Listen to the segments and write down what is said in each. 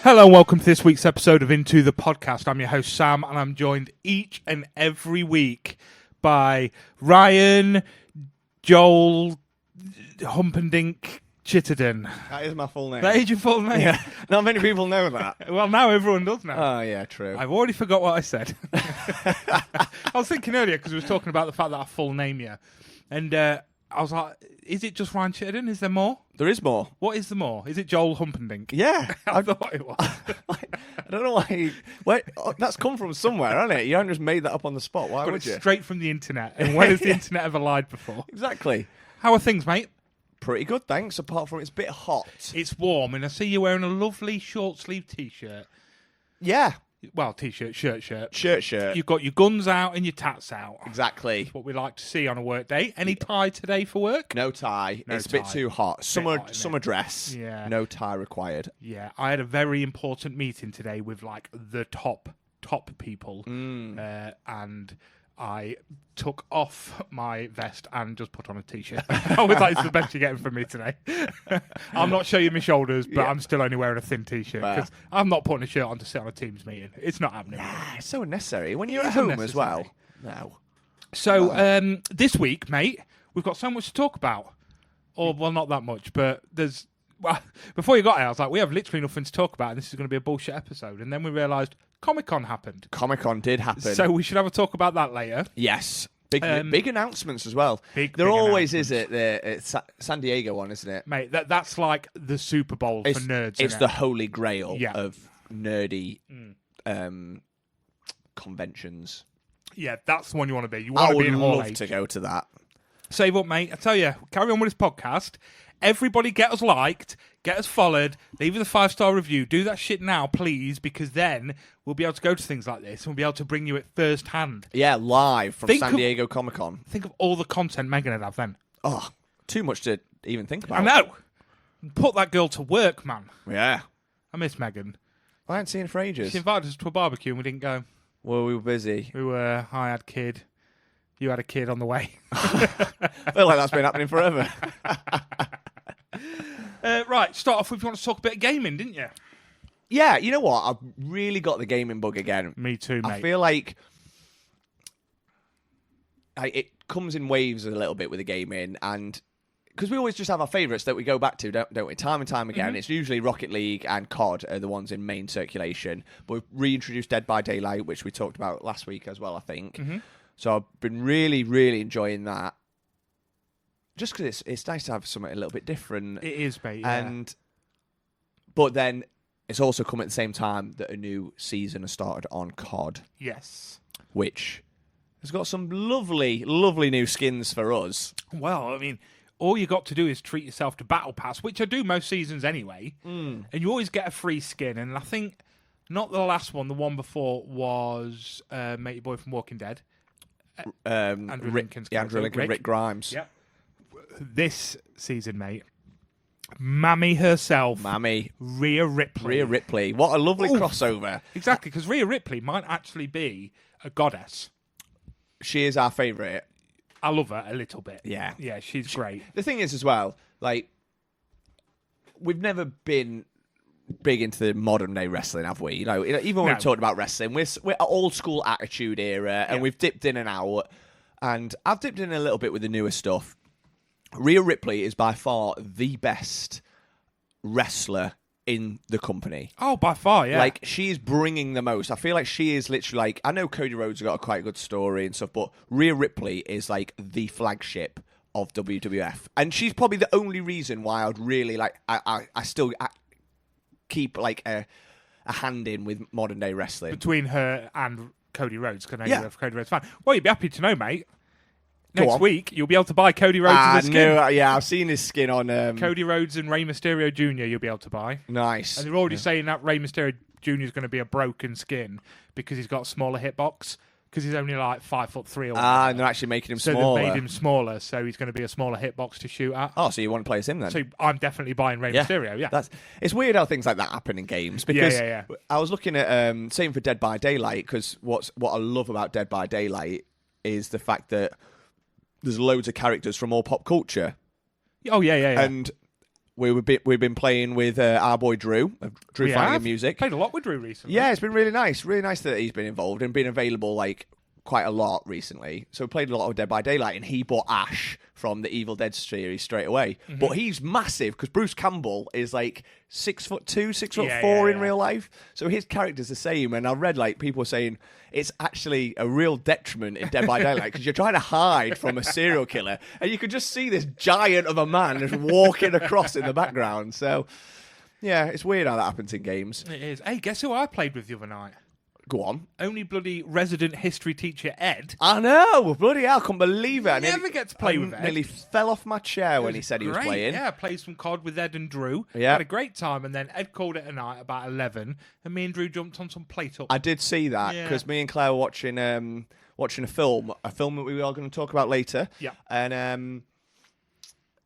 Hello and welcome to this week's episode of Into the Podcast. I'm your host Sam and I'm joined each and every week by Ryan, Joel, Humperdinck, Chittenden. That is my full name. That is your full name? Yeah, not many people know that. Well, now everyone does now. Oh, yeah, true. I've already forgot what I said. I was thinking earlier because we were talking about the fact that I full name you. And I was like, is it just Ryan Chittenden? Is there more? There is more. What is the more? Is it Joel Humperdinck? Yeah. I thought it was. I don't know why. That's come from somewhere, hasn't it? You haven't just made that up on the spot. Why Got would it you? straight from the internet. And when has the internet ever lied before? Exactly. How are things, mate? Pretty good, thanks, apart from it's a bit hot. It's warm, and I see you wearing a lovely short-sleeve T-shirt. Yeah. Well, T-shirt, shirt. Shirt. You've got your guns out and your tats out. Exactly. What we like to see on a work day. Any tie today for work? No tie. No It's a bit tie. too hot. Summer hot, isn't it? dress. Yeah. No tie required. Yeah, I had a very important meeting today with like the top people, and I took off my vest and just put on a T-shirt. I was like, it's the best you're getting from me today. I'm not showing my shoulders, but Yeah. I'm still only wearing a thin T-shirt because I'm not putting a shirt on to sit on a Teams meeting. It's not happening. It's so unnecessary. When you're It at is home unnecessary. as well. No. So this week, mate, we've got so much to talk about. Or, well, not that much, but there's... Well, before you got here, I was like, we have literally nothing to talk about, and this is going to be a bullshit episode. And then we realised Comic-Con happened. Comic-Con did happen. So we should have a talk about that later. Yes. Big announcements as well. Big there always announcements. is the San Diego one, isn't it? Mate, that's like the Super Bowl for nerds. It's innit? the holy grail Yeah. of nerdy conventions. Yeah, that's the one you want to be. You I want to would be in Hall love H. to go to that. Save up, mate. I tell you, carry on with this podcast. Everybody get us liked, get us followed, leave us a 5-star review. Do that shit now, please, because then we'll be able to go to things like this and we'll be able to bring you it first hand. Yeah, live from Think San of- Diego Comic-Con. Think of all the content Megan would have then. Oh, too much to even think about. I know. Put that girl to work, man. Yeah. I miss Megan. I hadn't seen her for ages. She invited us to a barbecue and we didn't go. Well, we were busy. I had kid. You had a kid on the way. I feel like that's been happening forever. Right, start off with you want to talk a bit of gaming, didn't you? Yeah, you know what? I've really got the gaming bug again. Me too, mate. I feel like it comes in waves a little bit with the gaming, and because we always just have our favourites that we go back to, don't we? Time and time again. Mm-hmm. It's usually Rocket League and COD are the ones in main circulation. But we've reintroduced Dead by Daylight, which we talked about last week as well, I think. Mm-hmm. So I've been really, really enjoying that. Just because it's nice to have something a little bit different. It is, mate. Yeah. But then it's also come at the same time that a new season has started on COD, Yes. which has got some lovely, lovely new skins for us. Well, I mean, all you got to do is treat yourself to Battle Pass, which I do most seasons anyway, and you always get a free skin. And I think not the last one, the one before was Matey Boy from Walking Dead. Andrew Lincoln's Andrew character, Lincoln, Rick Grimes. Yep. This season, mate, Mammy herself, Mammy. Rhea Ripley. Rhea Ripley. What a lovely Oof. crossover. Exactly, because Rhea Ripley might actually be a goddess. She is our favourite. I love her a little bit. Yeah. Yeah, she's great. The thing is as well, like, we've never been big into the modern day wrestling, have we? You know, even when No. we've talked about wrestling, we're old school Attitude Era, and Yeah. we've dipped in and out. And I've dipped in a little bit with the newer stuff. Rhea Ripley is by far the best wrestler in the company. Oh, by far, yeah. Like, she is bringing the most. I feel like she is literally like, I know Cody Rhodes has got a quite good story and stuff, but Rhea Ripley is like the flagship of WWF. And she's probably the only reason why I'd really like, I still keep like a hand in with modern day wrestling. between her and Cody Rhodes, because I know Yeah. you're a Cody Rhodes fan. Well, you'd be happy to know, mate. Go Next on. week, you'll be able to buy Cody Rhodes' skin. No, yeah, I've seen his skin on. Cody Rhodes and Rey Mysterio Jr. you'll be able to buy. Nice. And they're already saying that Rey Mysterio Jr. is going to be a broken skin because he's got a smaller hitbox, because he's only like 5'3" or whatever. And they're actually making him So smaller. they've made him smaller, so he's going to be a smaller hitbox to shoot at. Oh, so you want to play as him then? So I'm definitely buying Rey Mysterio, yeah. It's weird how things like that happen in games, because Yeah. I was looking at same for Dead by Daylight, because what I love about Dead by Daylight is the fact that there's loads of characters from all pop culture, Oh, yeah. and we've been playing with our boy Drew, Drew Finding Music. Played a lot with Drew recently. Yeah, it's been really nice. Really nice that he's been involved and been available like quite a lot recently. So we played a lot of Dead by Daylight, and he bought Ash from the Evil Dead series straight away. Mm-hmm. But he's massive because Bruce Campbell is like 6'2", 6'4" in real life. So his character's the same. And I've read like people saying it's actually a real detriment in Dead by Daylight because you're trying to hide from a serial killer, and you could just see this giant of a man just walking across in the background. So yeah, it's weird how that happens in games. It is. Hey, guess who I played with the other night? Go on. Only bloody resident history teacher Ed. I know, bloody hell, I can't believe it. I never get to play with Ed. Nearly fell off my chair when he said he was playing. Yeah, I played some COD with Ed and Drew. Yeah. Had a great time, and then Ed called it a night about 11, and me and Drew jumped on some plate up. I did see that, because me and Claire were watching a film that we are going to talk about later. Yeah. And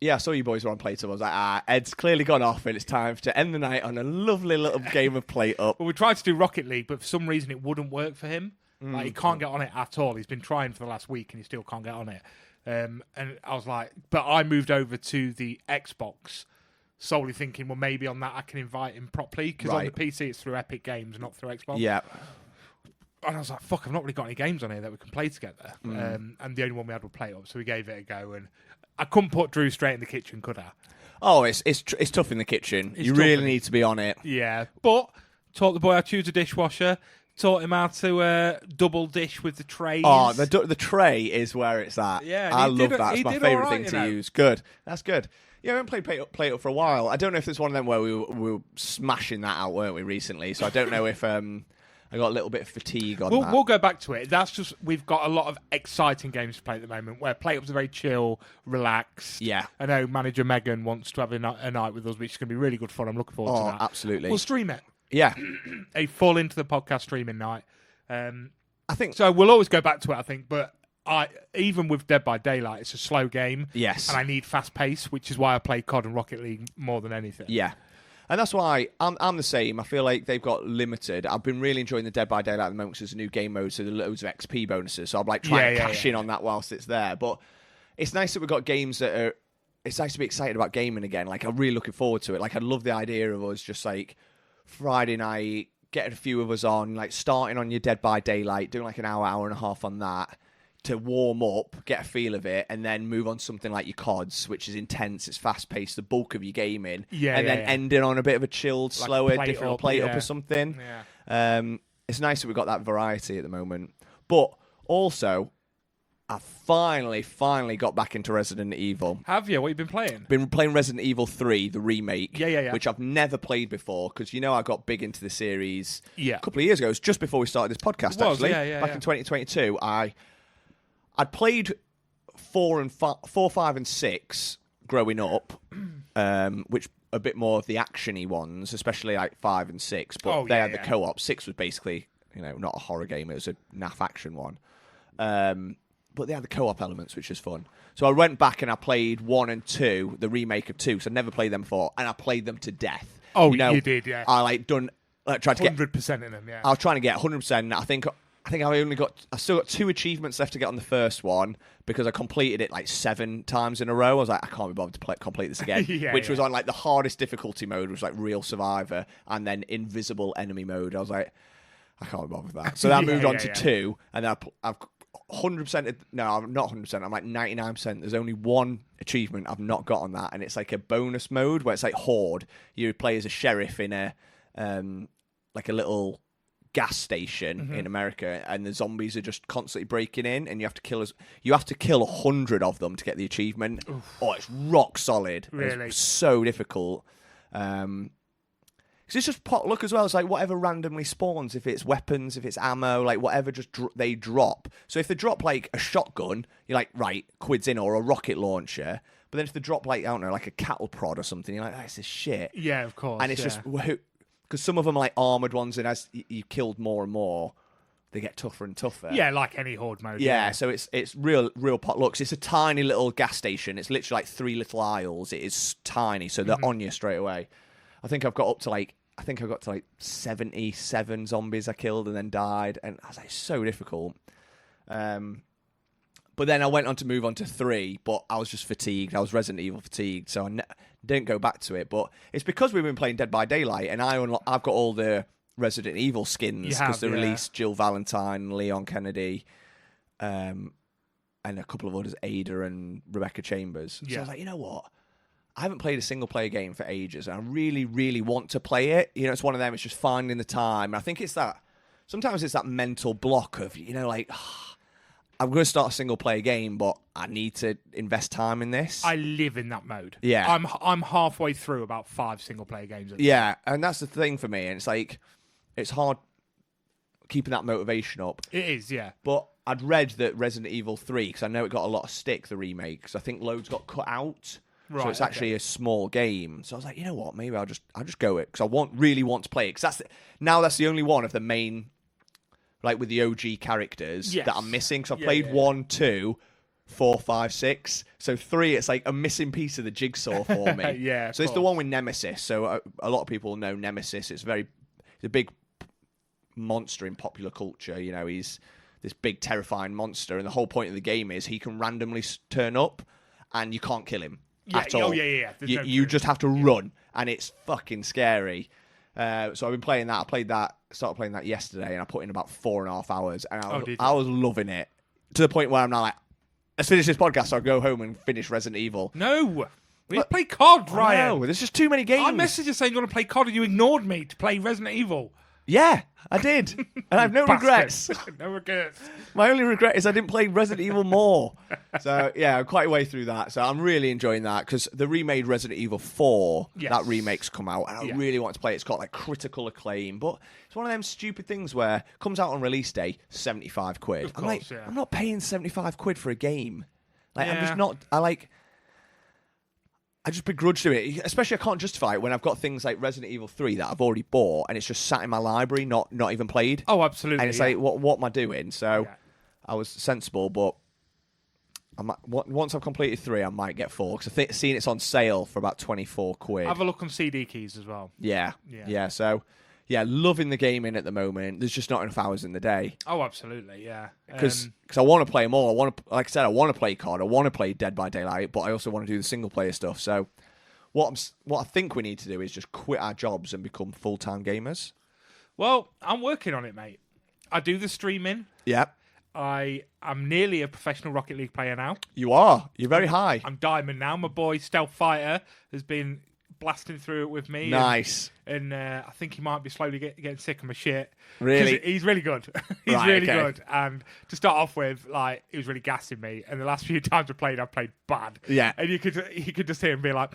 yeah, I saw you boys were on Plate Up. I was like, Ed's clearly gone off, and it's time to end the night on a lovely little game of Plate Up. Well, we tried to do Rocket League, but for some reason it wouldn't work for him. Like, he can't get on it at all. He's been trying for the last week, and he still can't get on it. And I was like, but I moved over to the Xbox, solely thinking, well, maybe on that I can invite him properly, because on the PC it's through Epic Games, not through Xbox. Yeah. And I was like, fuck, I've not really got any games on here that we can play together. And the only one we had was Plate Up, so we gave it a go, and I couldn't put Drew straight in the kitchen, could I? Oh, it's tough in the kitchen. You really need to be on it. Yeah, but taught the boy how to use a dishwasher, taught him how to double dish with the trays. Oh, the tray is where it's at. Yeah, I love that. It's my favourite thing to use. Good. That's good. Yeah, we haven't played Plate Up for a while. I don't know if it's one of them where we were smashing that out, weren't we, recently? So I don't know if I got a little bit of fatigue on that. We'll go back to it. That's just, we've got a lot of exciting games to play at the moment, where Plate Up's very chill, relaxed. Yeah. I know manager Megan wants to have a night with us, which is going to be really good fun. I'm looking forward to that. Absolutely. We'll stream it. Yeah. A full into the podcast streaming night. I think so. We'll always go back to it, I think, but even with Dead by Daylight, it's a slow game. Yes. And I need fast pace, which is why I play COD and Rocket League more than anything. Yeah. And that's why I'm the same. I feel like they've got limited. I've been really enjoying the Dead by Daylight at the moment because there's a new game mode, so there's loads of XP bonuses. So I'm like trying to cash in on that whilst it's there. But it's nice that we've got games that are... It's nice to be excited about gaming again. Like, I'm really looking forward to it. Like, I love the idea of us just like Friday night, getting a few of us on, like starting on your Dead by Daylight, doing like an hour and a half on that, to warm up, get a feel of it, and then move on to something like your CODs, which is intense, it's fast-paced, the bulk of your gaming, and then ending on a bit of a chilled, like slower, different Plate Up or something. Yeah. It's nice that we've got that variety at the moment. But also, I finally got back into Resident Evil. Have you? What have you been playing? Been playing Resident Evil 3, the remake, yeah. which I've never played before, because I got big into the series a couple of years ago. It was just before we started this podcast, actually. Back in 2022, I'd played 4, 5, and 6 growing up, which a bit more of the actiony ones, especially like 5 and 6. But they had the co-op. 6 was basically, not a horror game; it was a naff action one. But they had the co-op elements, which is fun. So I went back and I played 1 and 2, the remake of 2. So I'd never played them before, and I played them to death. Oh, you did, yeah. I tried to get 100% in them. Yeah, I was trying to get 100%. I think I still got 2 achievements left to get on the first one because I completed it like 7 times in a row. I was like, I can't be bothered to complete this again, which was on like the hardest difficulty mode, which was like Real Survivor, and then Invisible Enemy mode. I was like, I can't be bothered with that. So that moved on to 2, and then I've 100%. No, I'm not 100%. I'm like 99%. There's only 1 achievement I've not got on that, and it's like a bonus mode where it's like Horde. You play as a sheriff in a like a little gas station in America, and the zombies are just constantly breaking in, and you have to kill 100 of them to get the achievement. Oof. Oh, it's rock solid. Really? It's so difficult. Because it's just potluck as well. It's like whatever randomly spawns, if it's weapons, if it's ammo, like whatever just they drop. So if they drop like a shotgun, you're like, right, quids in, or a rocket launcher. But then if they drop like, I don't know, like a cattle prod or something, you're like, this is shit. Yeah, of course. And it's just... Because some of them are like armoured ones, and as you killed more and more, they get tougher and tougher. Yeah, like any Horde mode. Yeah, so it's real potlucks. It's a tiny little gas station. It's literally like 3 little aisles. It is tiny, so they're on you straight away. I think I've got to like 77 zombies I killed and then died, and I was like, it's so difficult. But But then I went on to move on to 3, but I was just fatigued. I was Resident Evil fatigued, so I didn't go back to it. But it's because we've been playing Dead by Daylight, and I've got all the Resident Evil skins because they released Jill Valentine, Leon Kennedy, and a couple of others, Ada and Rebecca Chambers. So I was like, you know what? I haven't played a single-player game for ages, and I really, really want to play it. You know, it's one of them. It's just finding the time. And I think it's that. Sometimes it's that mental block of, you know, like, I'm going to start a single-player game, but I need to invest time in this. I live in that mode. Yeah. I'm halfway through about 5 single-player games. Yeah, and that's the thing for me. And it's like, it's hard keeping that motivation up. It is, yeah. But I'd read that Resident Evil 3, because I know it got a lot of stick, the remake, because I think loads got cut out. Right, so it's actually a small game. So I was like, you know what? Maybe I'll just go it, because I really want to play it. Because that's the only one of the main, like with the OG characters that I'm missing. So I played 1, 2, 4, 5, 6. So 3, it's like a missing piece of the jigsaw for me. Yeah. So it's the one with Nemesis. So a lot of people know Nemesis. It's a big monster in popular culture. You know, he's this big terrifying monster, and the whole point of the game is he can randomly turn up, and you can't kill him. At all. Oh, yeah. You just have to run, and it's fucking scary. So I've been playing that. Started playing that yesterday, and I put in about 4.5 hours, and I was loving it to the point where I'm now like, let's finish this podcast, so I'll go home and finish Resident Evil. No, we play COD, Ryan. No, there's just too many games. I messaged you saying you want to play COD, and you ignored me to play Resident Evil. Yeah, I did. And I have no regrets. No regrets. My only regret is I didn't play Resident Evil more. So, yeah, I'm quite a way through that. So I'm really enjoying that because the remade Resident Evil 4, that remake's come out, and I really want to play it. It's got, like, critical acclaim. But it's one of them stupid things where it comes out on release day, 75 quid. Of course, I'm like, I'm not paying 75 quid for a game. Like, I'm just not... I just begrudge to it, especially I can't justify it when I've got things like Resident Evil 3 that I've already bought and it's just sat in my library, not even played. Oh, absolutely. And it's like, what am I doing? So I was sensible, but once I've completed 3, I might get 4 because I've seen it's on sale for about 24 quid. Have a look on CD keys as well. Yeah. So, loving the gaming at the moment. There's just not enough hours in the day. Oh, absolutely, yeah. Because I want to play more. Like I said, I want to play COD. I want to play Dead by Daylight, but I also want to do the single player stuff. So, what I think we need to do is just quit our jobs and become full-time gamers. Well, I'm working on it, mate. I do the streaming. Yep. I'm nearly a professional Rocket League player now. You are. You're very high. I'm Diamond now. My boy Stealth Fighter has been blasting through it with me. Nice. And I think he might be slowly getting sick of my shit. Really? He's really good. He's really good. And to start off with, like, he was really gassing me. And the last few times I've played bad. Yeah. And you could just hear him be like,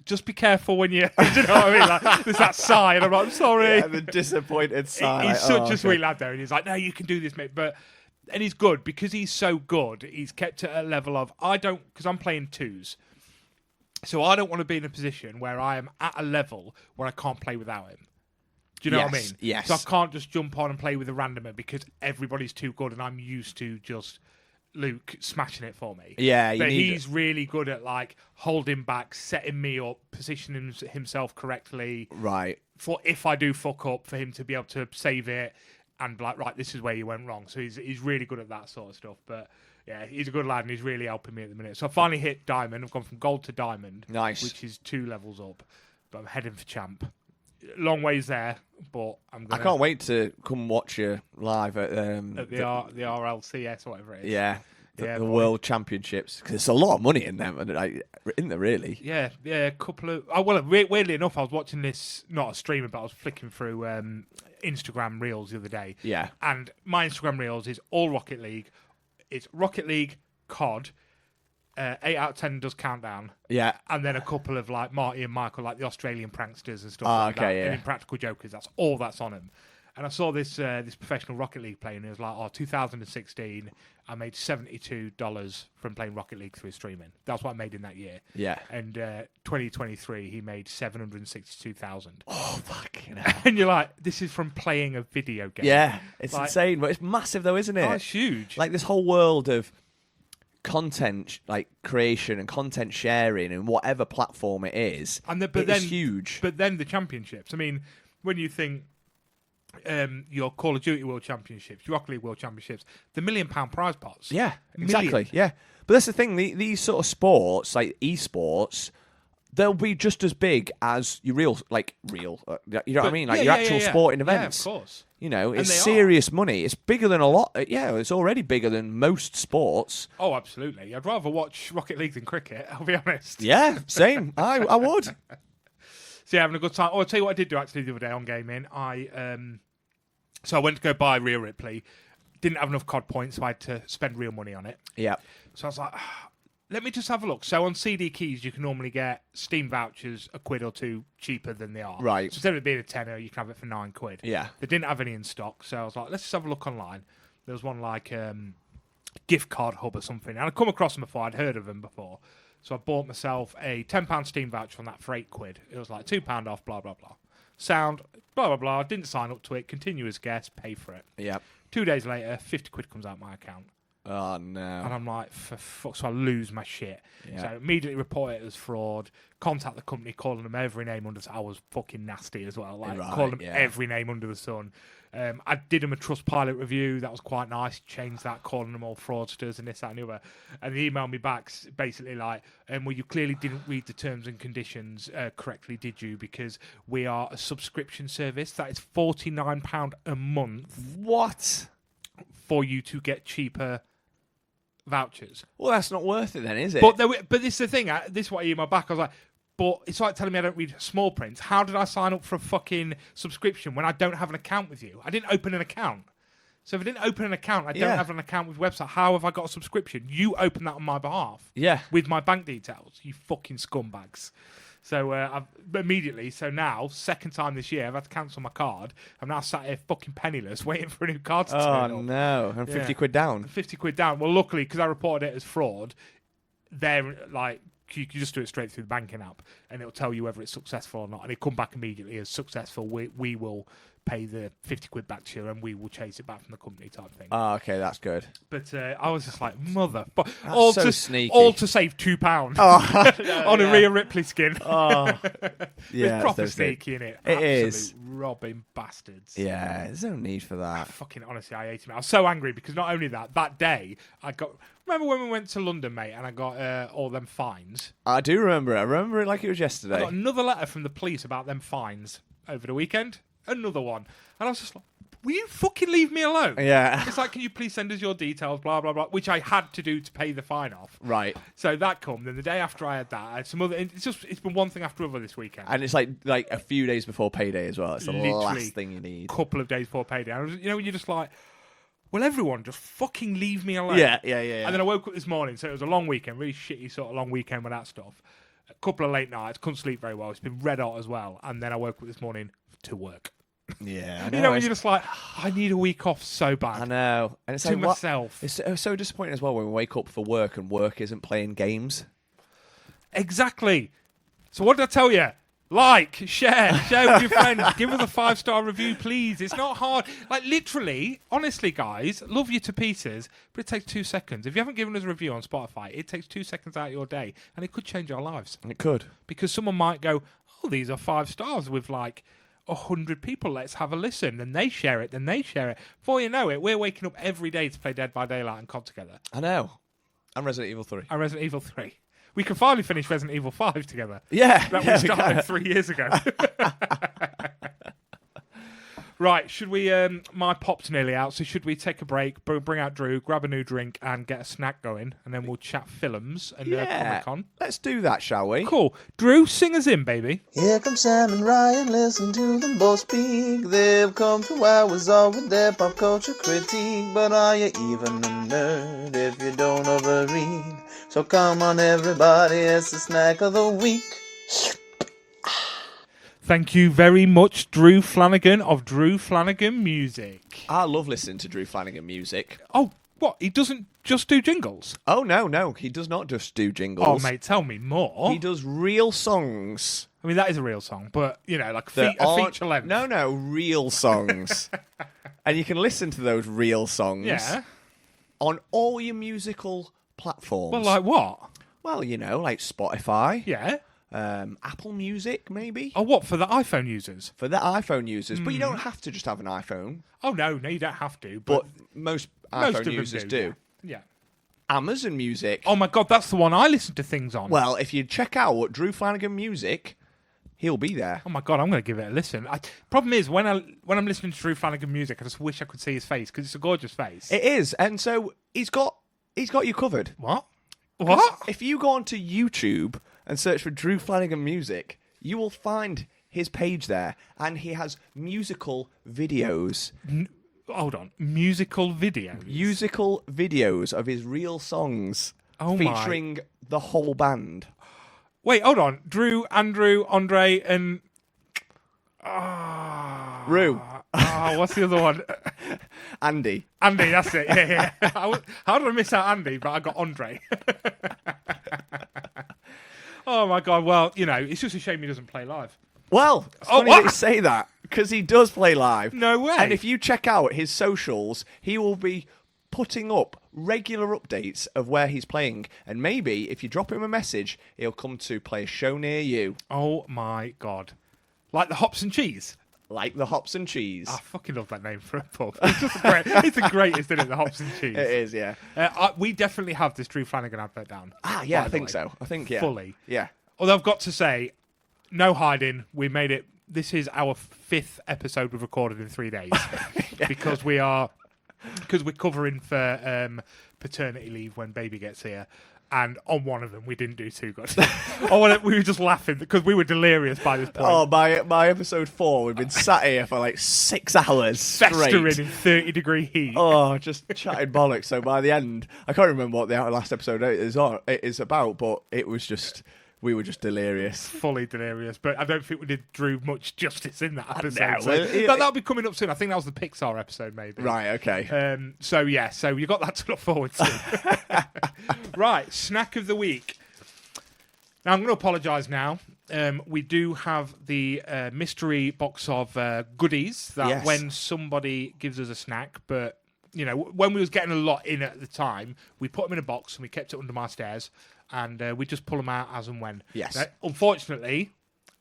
just be careful when you... Do you know what I mean? Like, there's that sigh, and I'm like, I'm sorry. Yeah, the disappointed sigh. He's such a sweet lad, though. And he's like, no, you can do this, mate. And he's good. Because he's so good, he's kept at a level of... Because I'm playing 2s. So I don't want to be in a position where I am at a level where I can't play without him. Do you know what I mean? Yes. So I can't just jump on and play with a randomer because everybody's too good and I'm used to just Luke smashing it for me. Yeah, but he's really good at like holding back, setting me up, positioning himself correctly. Right. For if I do fuck up, for him to be able to save it and be like, right, this is where you went wrong. So he's really good at that sort of stuff. But yeah, he's a good lad and he's really helping me at the minute. So I finally hit Diamond. I've gone from Gold to Diamond. Nice. Which is 2 levels up. But I'm heading for Champ. Long ways there, but I can't wait to come watch you live at the RLCS or whatever it is. Yeah. The World Championships. Because there's a lot of money in them, isn't there, really? Yeah, a couple of... Oh, well, weirdly enough, I was watching this, not a streamer, but I was flicking through Instagram Reels the other day. Yeah. And my Instagram Reels is all Rocket League. It's Rocket League, COD, 8 out of 10 does Countdown. Yeah. And then a couple of like Marty and Michael, like the Australian pranksters and stuff like that. Yeah. And Impractical Jokers, that's all that's on them. And I saw this professional Rocket League player, and it was like, 2016, I made $72 from playing Rocket League through streaming. That's what I made in that year. Yeah. And 2023, he made $762,000. Oh, fucking hell. And you're like, this is from playing a video game. Yeah, it's insane, but it's massive though, isn't it? Oh, it's huge. Like this whole world of content, like creation and content sharing, and whatever platform it is, it's huge. But then the championships. I mean, when you think your Call of Duty World Championships, your Rocket League World Championships, the £1 million prize pots. Yeah, Million. exactly. Yeah, but that's the thing. These sort of sports, like esports, they'll be just as big as your real. You know what I mean? Like your actual sporting events. Yeah, of course. You know, it's they serious money. It's bigger than a lot. Yeah, it's already bigger than most sports. Oh, absolutely. I'd rather watch Rocket League than cricket, I'll be honest. Yeah, same. I would. So yeah, having a good time. Oh, I'll tell you what I did do actually the other day on gaming. So I went to go buy Rhea Ripley. Didn't have enough COD points, so I had to spend real money on it. Yeah. So I was like, let me just have a look. So on CD Keys, you can normally get Steam vouchers a quid or two cheaper than they are. Right. So instead of it being a tenner, you can have it for £9. Yeah. They didn't have any in stock, so I was like, let's just have a look online. There was one like Gift Card Hub or something, and I'd come across them before. I'd heard of them before. So I bought myself a £10 Steam voucher on that for £8. It was like £2 off, blah, blah, blah. Sound, blah, blah, blah. Didn't sign up to it. Continue as guest, pay for it. Yeah. 2 days later, £50 comes out my account. Oh, no. And I'm like, for fuck, so I lose my shit. Yeah. So immediately report it as fraud, contact the company, calling them every name under the sun. I was fucking nasty as well, like calling them every name under the sun. I did them a Trustpilot review. That was quite nice. Changed that, calling them all fraudsters and this, that, and the other. And they emailed me back basically like, well, you clearly didn't read the terms and conditions correctly, did you? Because we are a subscription service. That is £49 a month. What? For you to get cheaper vouchers. Well, that's not worth it then, is it? But this is the thing. This is what I emailed back. I was like, but it's like telling me I don't read small print. How did I sign up for a fucking subscription when I don't have an account with you? I didn't open an account. So if I didn't open an account, I don't have an account with website. How have I got a subscription? You open that on my behalf. Yeah. With my bank details. You fucking scumbags. So I've immediately, so now, second time this year, I've had to cancel my card. I'm now sat here fucking penniless waiting for a new card to turn up. Oh, no. And 50 quid down. 50 quid down. Well, luckily, because I reported it as fraud, they're like, you can just do it straight through the banking app and it'll tell you whether it's successful or not. And it come back immediately as successful. We will pay the 50 quid back to you and we will chase it back from the company type thing. Oh, okay, that's good. But I was just like, mother. But sneaky. All to save £2 on a Rhea Ripley skin. Oh, yeah. It's proper sneaky, innit? It is. Robbing bastards. Yeah, there's no need for that. Fucking honestly, I hate him. I was so angry because not only that day, I got... Remember when we went to London, mate, and I got all them fines? I do remember it. I remember it like it was yesterday. I got another letter from the police about them fines over the weekend. Another one. And I was just like, will you fucking leave me alone? Yeah. It's like, can you please send us your details, blah, blah, blah, which I had to do to pay the fine off. Right. So that come. Then the day after I had that, I had some other... It's been one thing after another this weekend. And it's like a few days before payday as well. It's the Literally last thing you need. Couple of days before payday. And I was, when you're just like... Will everyone just fucking leave me alone? Yeah. And then I woke up this morning, so it was a long weekend, really shitty sort of long weekend with that stuff. A couple of late nights, couldn't sleep very well. It's been red hot as well. And then I woke up this morning to work. Yeah, I know. When you're just like, I need a week off so bad. I know. And it's to like, myself. It's so disappointing as well when we wake up for work and work isn't playing games. Exactly. So what did I tell you? Like, share with your friends. Give us a 5-star review, please. It's not hard. Like, literally, honestly, guys, love you to pieces, but it takes 2 seconds. If you haven't given us a review on Spotify, it takes 2 seconds out of your day, and it could change our lives. It could. Because someone might go, oh, these are 5 stars with, like, 100 people. Let's have a listen. Then they share it. Before you know it, we're waking up every day to play Dead by Daylight and COD together. I know. And Resident Evil 3. And Resident Evil 3. We can finally finish Resident Evil 5 together. Yeah. That we started 3 years ago. Right, should we... my pop's nearly out, so should we take a break, bring out Drew, grab a new drink, and get a snack going, and then we'll chat films and Comic-Con? Let's do that, shall we? Cool. Drew, sing us in, baby. Here come Sam and Ryan, listen to them both speak. They've come 2 hours on with their pop culture critique. But are you even a nerd if you don't overread? So come on everybody, it's the snack of the week. Thank you very much, Drew Flanagan of Drew Flanagan Music. I love listening to Drew Flanagan music. Oh, what? He doesn't just do jingles? Oh, no. He does not just do jingles. Oh, mate, tell me more. He does real songs. I mean, that is a real song, but, like a feature length. No, real songs. And you can listen to those real songs on all your musical platforms. Well, like what? Well, like Spotify. Yeah. Apple Music, maybe. Oh, what, for the iPhone users? For the iPhone users, but you don't have to just have an iPhone. Oh, no, you don't have to. But most most of iPhone them users do. Yeah. Amazon Music. Oh, my God, that's the one I listen to things on. Well, if you check out Drew Flanagan Music, he'll be there. Oh my God, I'm going to give it a listen. Problem is, when I'm listening to Drew Flanagan music, I just wish I could see his face because it's a gorgeous face. It is, and so he's got you covered. What? 'Cause What? if you go onto YouTube and search for Drew Flanagan Music, you will find his page there, and he has musical videos. Hold on. Musical videos. Musical videos of his real songs Oh my. featuring the whole band. Wait, hold on. Drew, Andrew, Andre, and Rue. what's the other one? Andy. Andy. That's it. Yeah. How did I miss out Andy? But I got Andre. Oh my God. Well, it's just a shame he doesn't play live. Well, it's funny that you say that, because he does play live. No way. And if you check out his socials, he will be putting up regular updates of where he's playing. And maybe if you drop him a message, he'll come to play a show near you. Oh my God. Like the Hops and Cheese. Like the Hops and Cheese. I fucking love that name for a pub. It's just great. It's the greatest, isn't it? The Hops and Cheese. It is, yeah. We definitely have this Drew Flanagan advert down. Yeah, by I the think way. so. I think, yeah. Fully. Yeah. Although I've got to say, no hiding. We made it. This is our 5th episode we've recorded in 3 days because we're covering for paternity leave when baby gets here. And on one of them, we didn't do too good. We were just laughing because we were delirious by this point. Oh, by episode 4, we've been sat here for like 6 hours straight. Festering in 30-degree heat. Oh, just chatting bollocks. So by the end, I can't remember what the last episode is about, but it was just... We were just delirious. Fully delirious, but I don't think we did Drew much justice in that episode. No, So that'll be coming up soon. I think that was the Pixar episode, maybe. Right, okay. So you got that to look forward to. Right, snack of the week. Now I'm going to apologise now. We do have the mystery box of goodies that Yes. when somebody gives us a snack, but when we was getting a lot in at the time, we put them in a box and we kept it under my stairs, and we just pull them out as and when. Yes. Now, unfortunately,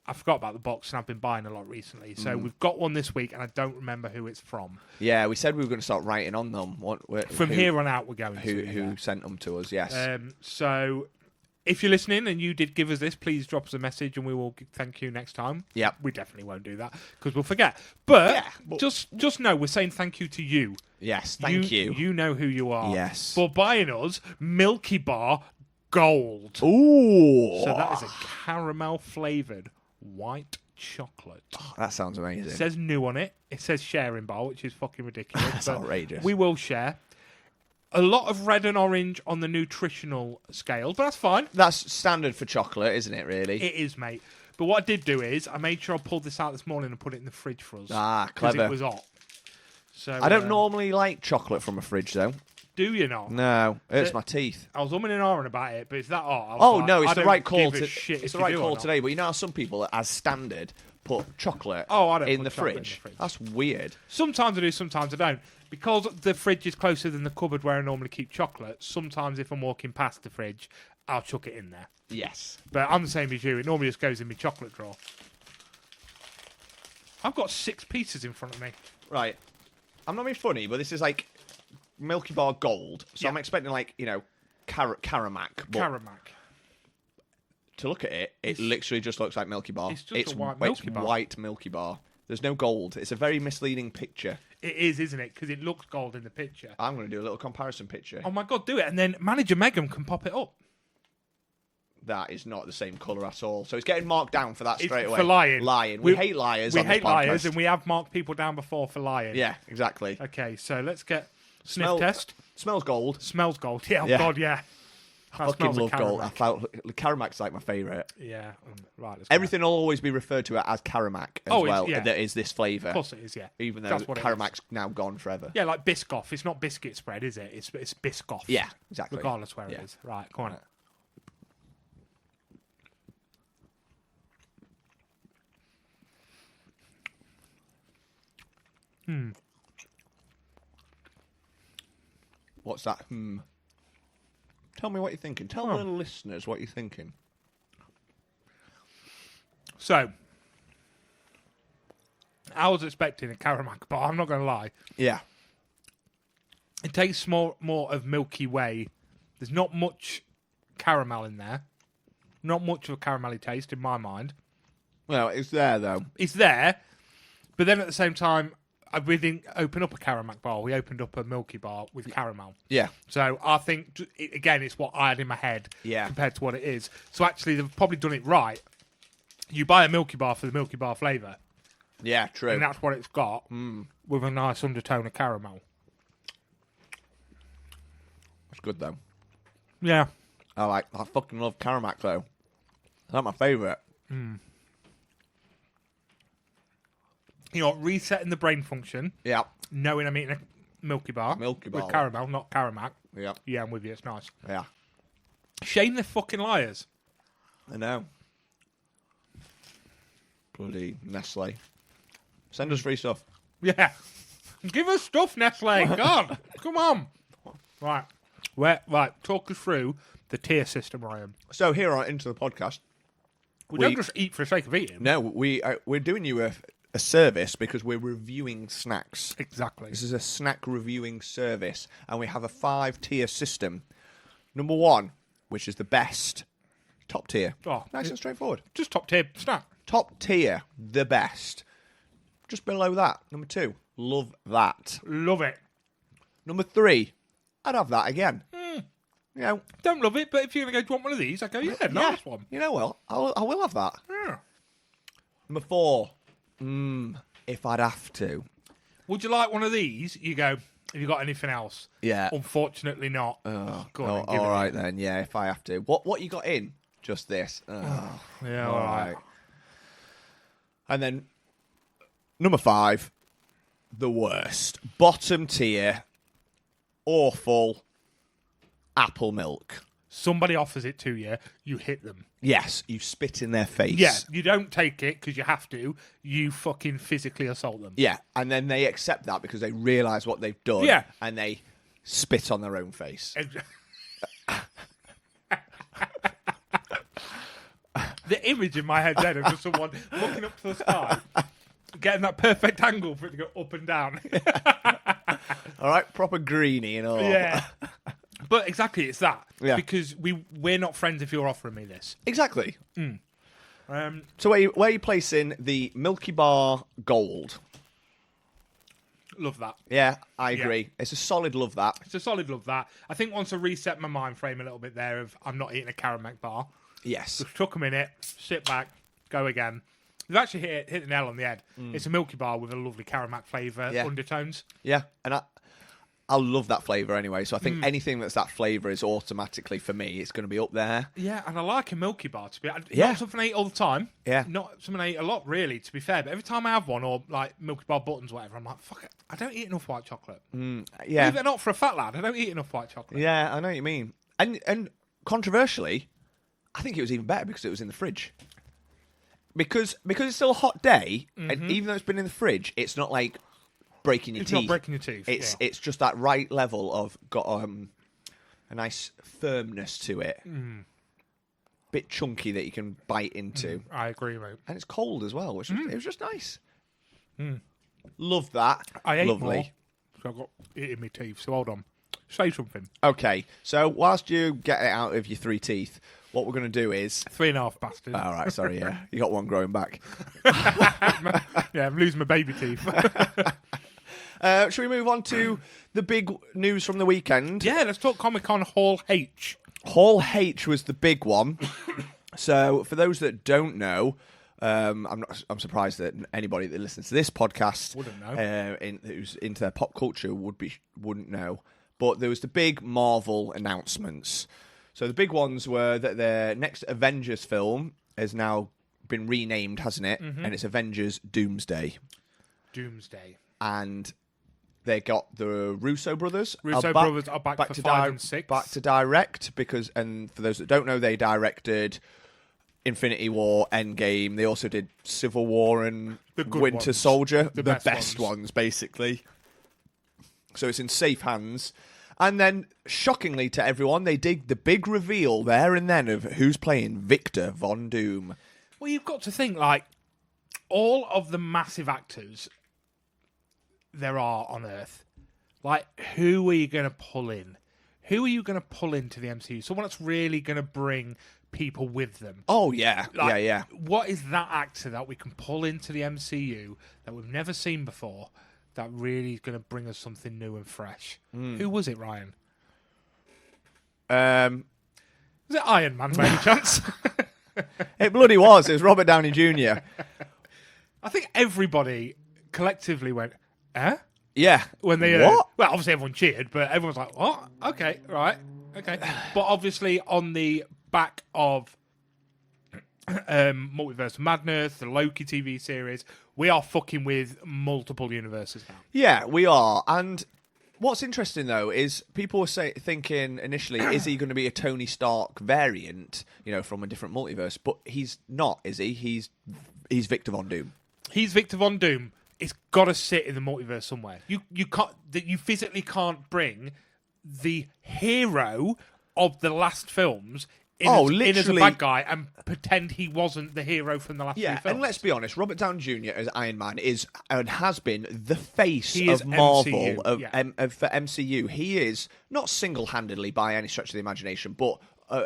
I forgot about the box, and I've been buying a lot recently. So we've got one this week, and I don't remember who it's from. Yeah, we said we were going to start writing on them. From here on out, we're going to. Who sent them to us, yes. So if you're listening and you did give us this, please drop us a message and we will thank you next time. Yep. We definitely won't do that because we'll forget. But, Yeah, but- just know we're saying thank you to you. Yes, thank you. You know who you are. Yes. For buying us Milky Bar Gold. Ooh. So that is a caramel flavoured white chocolate. That sounds amazing. It says new on it. It says sharing bar, which is fucking ridiculous. That's but outrageous. We will share. A lot of red and orange on the nutritional scale, but that's fine. That's standard for chocolate, isn't it, really? It is, mate. But what I did do is I made sure I pulled this out this morning and put it in the fridge for us. Ah, 'cause clever. it was hot. So I don't normally like chocolate from a fridge, though. Do you not? No, it hurts my teeth. I was umming and ahhing about it, but it's that hot. I was Oh, like, no, I it's the don't right call. give a shit It's if the you right do or call not. today. But you know how some people, as standard, put chocolate Oh, I don't in put the chocolate in the fridge? fridge. That's weird. Sometimes I do, sometimes I don't. Because the fridge is closer than the cupboard where I normally keep chocolate, sometimes if I'm walking past the fridge, I'll chuck it in there. Yes. But I'm the same as you. It normally just goes in my chocolate drawer. I've got 6 pieces in front of me. Right. I'm not being funny, but this is like Milky Bar Gold. So Yeah. I'm expecting Caramac. But Caramac. to look at it, it literally just looks like Milky Bar. It's just a white Milky Bar. White Milky Bar. There's no gold. It's a very misleading picture. It is, isn't it? Because it looks gold in the picture. I'm going to do a little comparison picture. Oh my God, do it. And then manager Megan can pop it up. That is not the same colour at all. So it's getting marked down for that straight It's away. for lying. Lying. We hate liars We on this hate liars, podcast. and we have marked people down before for lying. Yeah, exactly. Okay, so let's get sniff Smell- test. Smells gold. Smells gold. Yeah, oh Yeah. God, yeah. That Fucking smells love of gold. I Caramac. felt Caramac's like my favourite. Yeah. Right. Let's go. Everything will always be referred to as Caramac as Oh, it's- well. yeah. That is this flavour. Of course it is, yeah. Even though That's what it is. Caramac's now gone forever. Yeah, like Biscoff. It's not biscuit spread, is it? It's Biscoff. Yeah, exactly. Regardless where Yeah. it is. Right, come on. Right. What's that? Tell me what you're thinking. Tell Oh. the listeners what you're thinking. So, I was expecting a Karamak bar, I'm not going to lie. Yeah. It tastes more of Milky Way. There's not much caramel in there. Not much of a caramelly taste in my mind. Well, it's there, though. It's there, but then at the same time, we didn't open up a Karamak bar. We opened up a Milky bar with caramel. Yeah. So I think, again, it's what I had in my head compared to what it is. So actually, they've probably done it right. You buy a Milky bar for the Milky Bar flavour. Yeah, true. And that's what it's got, with a nice undertone of caramel. It's good, though. Yeah. I fucking love Karamak, though. That's my favourite. You know, resetting the brain function, Yeah. knowing I'm eating a Milky Bar. Milky Bar. With caramel, not Karamak. Yeah. Yeah, I'm with you. It's nice. Yeah. Shame they're fucking liars. I know. Bloody Nestle. Send us free stuff. Yeah. Give us stuff, Nestle. God. Come on. Right. Right. Talk us through the tier system, Ryan. So here on Into the Podcast. We don't just eat for the sake of eating. No, we're doing you a service because we're reviewing snacks. Exactly. This is a snack reviewing service, and we have a 5-tier system. Number 1, which is the best, top tier. Oh, Nice and straightforward. Just top tier snack. Top tier, the best. Just below that, number 2, love that. Love it. Number 3, I'd have that again. You know, Don't love it, but if you're going to go, do you want one of these? I go, yeah, nice one. You know what? I will have that. Yeah. Number 4, if I'd have to. Would you like one of these? You go, have you got anything else? Yeah. Unfortunately not. Go on, give all it. right then. Yeah, if I have to. What you got in? Just this. Yeah, all right. And then number 5, the worst, bottom tier, awful, apple milk. Somebody offers it to you, you hit them. Yes, you spit in their face. Yeah, you don't take it because you have to. You fucking physically assault them. Yeah, and then they accept that because they realise what they've done. Yeah. And they spit on their own face. The image in my head then of just someone looking up to the sky, getting that perfect angle for it to go up and down. All right, proper greenie and all. Yeah. But exactly, it's that. Yeah. Because we're not friends if you're offering me this. Exactly. Um, So where are you placing the Milky Bar Gold? love that. Yeah, I agree. It's a solid love that. It's a solid love that. I think once I reset my mind frame a little bit there of I'm not eating a Karamak bar, Yes. just took a minute, sit back, go again. You've actually hit the nail on the head. It's a Milky Bar with a lovely Karamak flavour undertones. Yeah, and I love that flavour anyway, so I think anything that's that flavour is automatically, for me, it's going to be up there. Yeah, and I like a Milky Bar, to be Yeah. not something I eat all the time. Yeah. Not something I eat a lot, really, to be fair. But every time I have one, or like Milky Bar buttons, whatever, I'm like, fuck it, I don't eat enough white chocolate. Yeah. Even not for a fat lad, I don't eat enough white chocolate. Yeah, I know what you mean. And controversially, I think it was even better because it was in the fridge. Because it's still a hot day, and even though it's been in the fridge, it's not like breaking your It's teeth. not breaking your teeth. It's just that right level of got a nice firmness to it. Bit chunky that you can bite into. I agree, mate. And it's cold as well, which it was just nice. Love that. I ate Lovely. more, so I've got it in my teeth. So hold on. Say something. Okay, so whilst you get it out of your 3 teeth, what we're going to do is... 3.5 bastard. All right, sorry, yeah. You got one growing back. Yeah, I'm losing my baby teeth. Shall we move on to the big news from the weekend? Yeah, let's talk Comic-Con Hall H. Hall H was the big one. So, for those that don't know, I'm surprised that anybody that listens to this podcast Wouldn't know. Who's into their pop culture wouldn't know. But there was the big Marvel announcements. So the big ones were that their next Avengers film has now been renamed, hasn't it? And it's Avengers Doomsday. Doomsday. And they got the Russo brothers. Brothers are back for 5 and 6. Back to direct because, and for those that don't know, they directed Infinity War, Endgame. They also did Civil War and The good Winter ones. Soldier. The best best ones, basically. So it's in safe hands. And then, shockingly to everyone, they did the big reveal there and then of who's playing Victor Von Doom. Well, you've got to think, like, all of the massive actors there are on Earth, like, who are you going to pull in? Who are you going to pull into the MCU? Someone that's really going to bring people with them. Oh, yeah. Like, yeah. What is that actor that we can pull into the MCU that we've never seen before that really is going to bring us something new and fresh? Who was it, Ryan? Was it Iron Man by any chance? It bloody was. It was Robert Downey Jr. I think everybody collectively went, eh? Yeah. When they What? well, obviously everyone cheered, but everyone's like, "What? Okay, right, okay." But obviously, on the back of Multiverse of Madness, the Loki TV series, we are fucking with multiple universes now. Yeah, we are. And what's interesting, though, is people were thinking initially, is he going to be a Tony Stark variant, from a different multiverse? But he's not, is he? He's Victor Von Doom. He's Victor Von Doom. It's got to sit in the multiverse somewhere. You can't. You physically can't bring the hero of the last films in as a bad guy and pretend he wasn't the hero from the last few films. And let's be honest, Robert Downey Jr. as Iron Man is and has been the face He of is Marvel, MCU, for MCU. He is not single-handedly by any stretch of the imagination, but a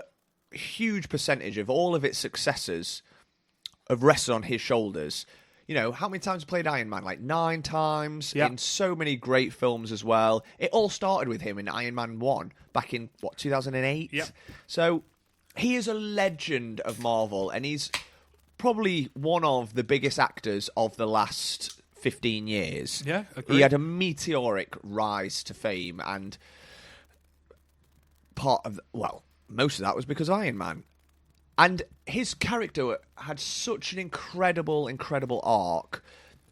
huge percentage of all of its successes have rested on his shoulders. How many times he played Iron Man? Like 9 times in so many great films as well. It all started with him in Iron Man 1 back in, 2008? Yep. So he is a legend of Marvel, and he's probably one of the biggest actors of the last 15 years. Yeah, agreed. He had a meteoric rise to fame, and most of that was because of Iron Man. And his character had such an incredible, incredible arc.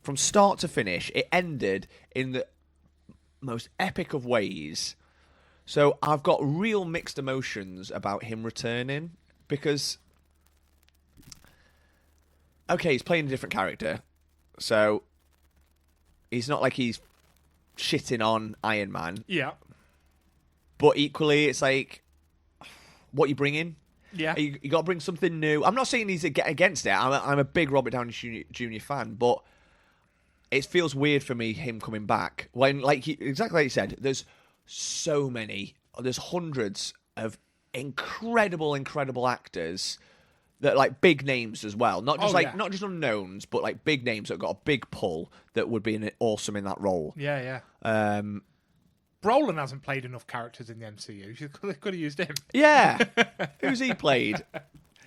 From start to finish, it ended in the most epic of ways. So I've got real mixed emotions about him returning. Because, okay, he's playing a different character. So he's not like he's shitting on Iron Man. Yeah. But equally, it's like, what you bring in? Yeah. You got to bring something new. I'm not saying he's against it. I'm a big Robert Downey Jr. fan, but it feels weird for me him coming back when, exactly like you said, there's hundreds of incredible, incredible actors that like big names as well, not just not just unknowns, but like big names that have got a big pull that would be awesome in that role. Yeah. Brolin hasn't played enough characters in the MCU. You could have used him. Yeah. Who's he played?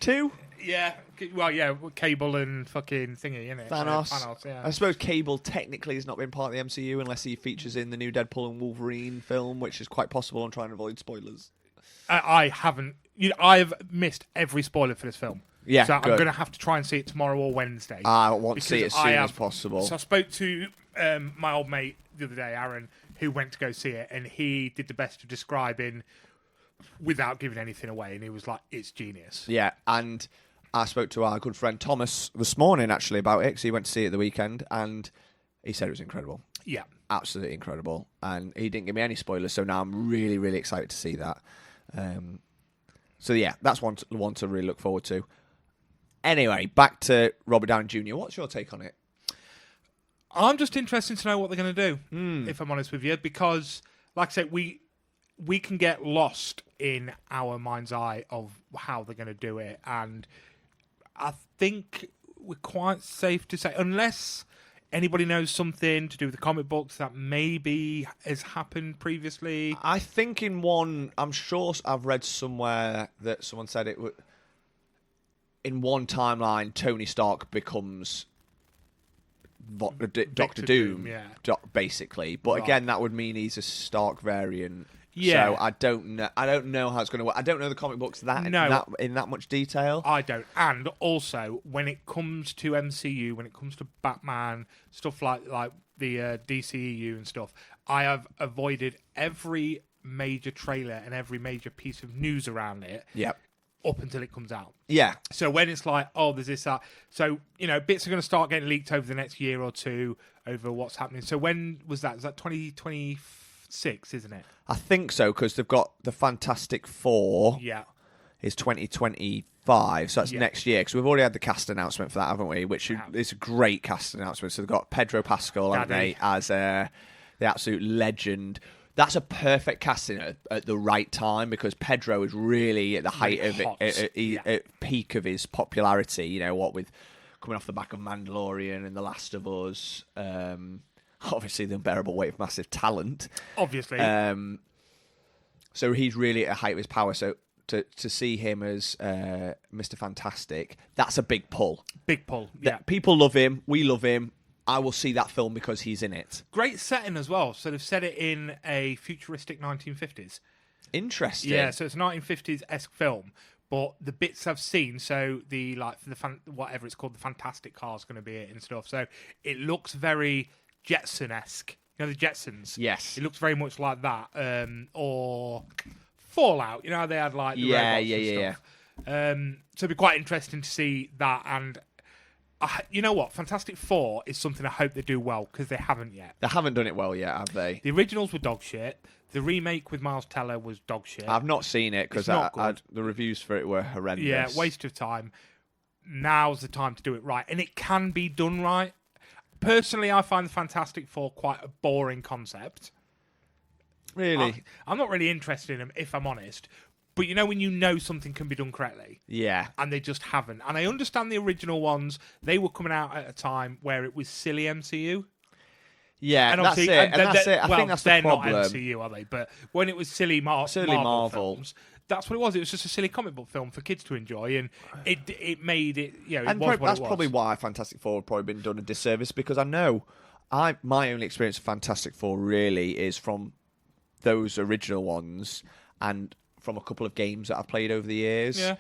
2? Yeah. Well, yeah, Cable and fucking thingy, innit? Thanos, yeah. I suppose Cable technically has not been part of the MCU unless he features in the new Deadpool and Wolverine film, which is quite possible. I'm trying to avoid spoilers. I haven't. I've missed every spoiler for this film. Yeah, so good. I'm going to have to try and see it tomorrow or Wednesday. I want to see it as soon as possible. So I spoke to my old mate the other day, Aaron, who went to go see it, and he did the best of describing without giving anything away, and he was like, it's genius. Yeah, and I spoke to our good friend Thomas this morning, actually, about it, because he went to see it the weekend, and he said it was incredible. Yeah. Absolutely incredible. And he didn't give me any spoilers, so now I'm really, really excited to see that. So, yeah, that's one to really look forward to. Anyway, back to Robert Downey Jr. What's your take on it? I'm just interested to know what they're going to do, if I'm honest with you, because, like I said, we can get lost in our mind's eye of how they're going to do it, and I think we're quite safe to say, unless anybody knows something to do with the comic books that maybe has happened previously. I think I'm sure I've read somewhere that someone said it would. In one timeline, Tony Stark becomes Doctor Doom, basically. But again, that would mean he's a Stark variant. Yeah. So I don't know how it's going to work. I don't know the comic books in that much detail. I don't. And also, when it comes to MCU, when it comes to Batman, stuff like the DCEU and stuff, I have avoided every major trailer and every major piece of news around it. Yep. Up until it comes out. Yeah. So when it's like, oh, there's this, so, bits are going to start getting leaked over the next year or two over what's happening. So when was that? Is that 2026, isn't it? I think so, because they've got the Fantastic Four is 2025, so that's Yeah. next year. Because we've already had the cast announcement for that, haven't we? Which is a great cast announcement. So they've got Pedro Pascal, haven't they, as the absolute legend. That's a perfect casting at the right time because Pedro is really at the height of it, at peak of his popularity. You know what, with coming off the back of Mandalorian and The Last of Us, obviously the unbearable weight of massive talent. Obviously, so he's really at the height of his power. So to see him as Mr. Fantastic, that's a big pull. Big pull. Yeah, People love him. We love him. I will see that film because he's in it. great setting as well. So they've set it in a futuristic 1950s. Interesting. Yeah, so it's a 1950s-esque film. But the bits I've seen, so whatever it's called, the Fantastic Car is going to be it and stuff. So it looks very Jetson-esque. You know, the Jetsons. Yes. It looks very much like that. Or Fallout. You know how they had like the robots and stuff. So it'd be quite interesting to see that. And you know what? Fantastic Four is something I hope they do well because they haven't yet. They haven't done it well yet, have they? The originals were dog shit. The remake with Miles Teller was dog shit. I've not seen it because the reviews for it were horrendous. Yeah, waste of time. Now's the time to do it right. And it can be done right. Personally, I find the Fantastic Four quite a boring concept. Really? I'm not really interested in them, if I'm honest. But you know when you know something can be done correctly? Yeah. And they just haven't. And I understand the original ones. They were coming out at a time where it was silly MCU. Yeah, that's it. I think that's the problem. They're not MCU, are they? But when it was silly Marvel films, that's what it was. It was just a silly comic book film for kids to enjoy, and it made it. You know, and that's probably why Fantastic Four have probably been done a disservice because I know my only experience of Fantastic Four really is from those original ones and from a couple of games that I've played over the years. Yeah.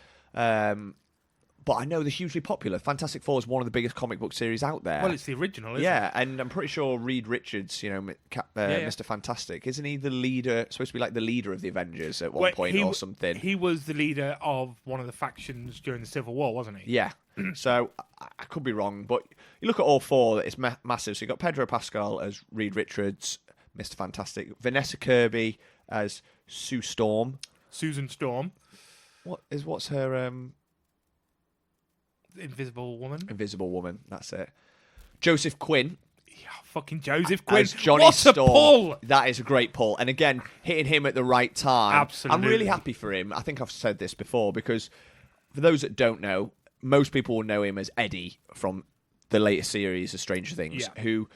But I know they're hugely popular. Fantastic Four is one of the biggest comic book series out there. Well, it's the original, isn't it? Yeah, and I'm pretty sure Reed Richards, Mr. Fantastic, isn't he the leader? Supposed to be like the leader of the Avengers at one point or something. He was the leader of one of the factions during the Civil War, wasn't he? Yeah. So I could be wrong, but you look at all four; it's massive. So you got Pedro Pascal as Reed Richards, Mr. Fantastic, Vanessa Kirby as Sue Storm, Susan Storm. What's her Invisible Woman. Invisible Woman. That's it. Joseph Quinn. Yeah, fucking Joseph Quinn. As Johnny what Storm. A pull! That is a great pull. And again, hitting him at the right time. Absolutely. I'm really happy for him. I think I've said this before because for those that don't know, most people will know him as Eddie from the latest series of Stranger Things, who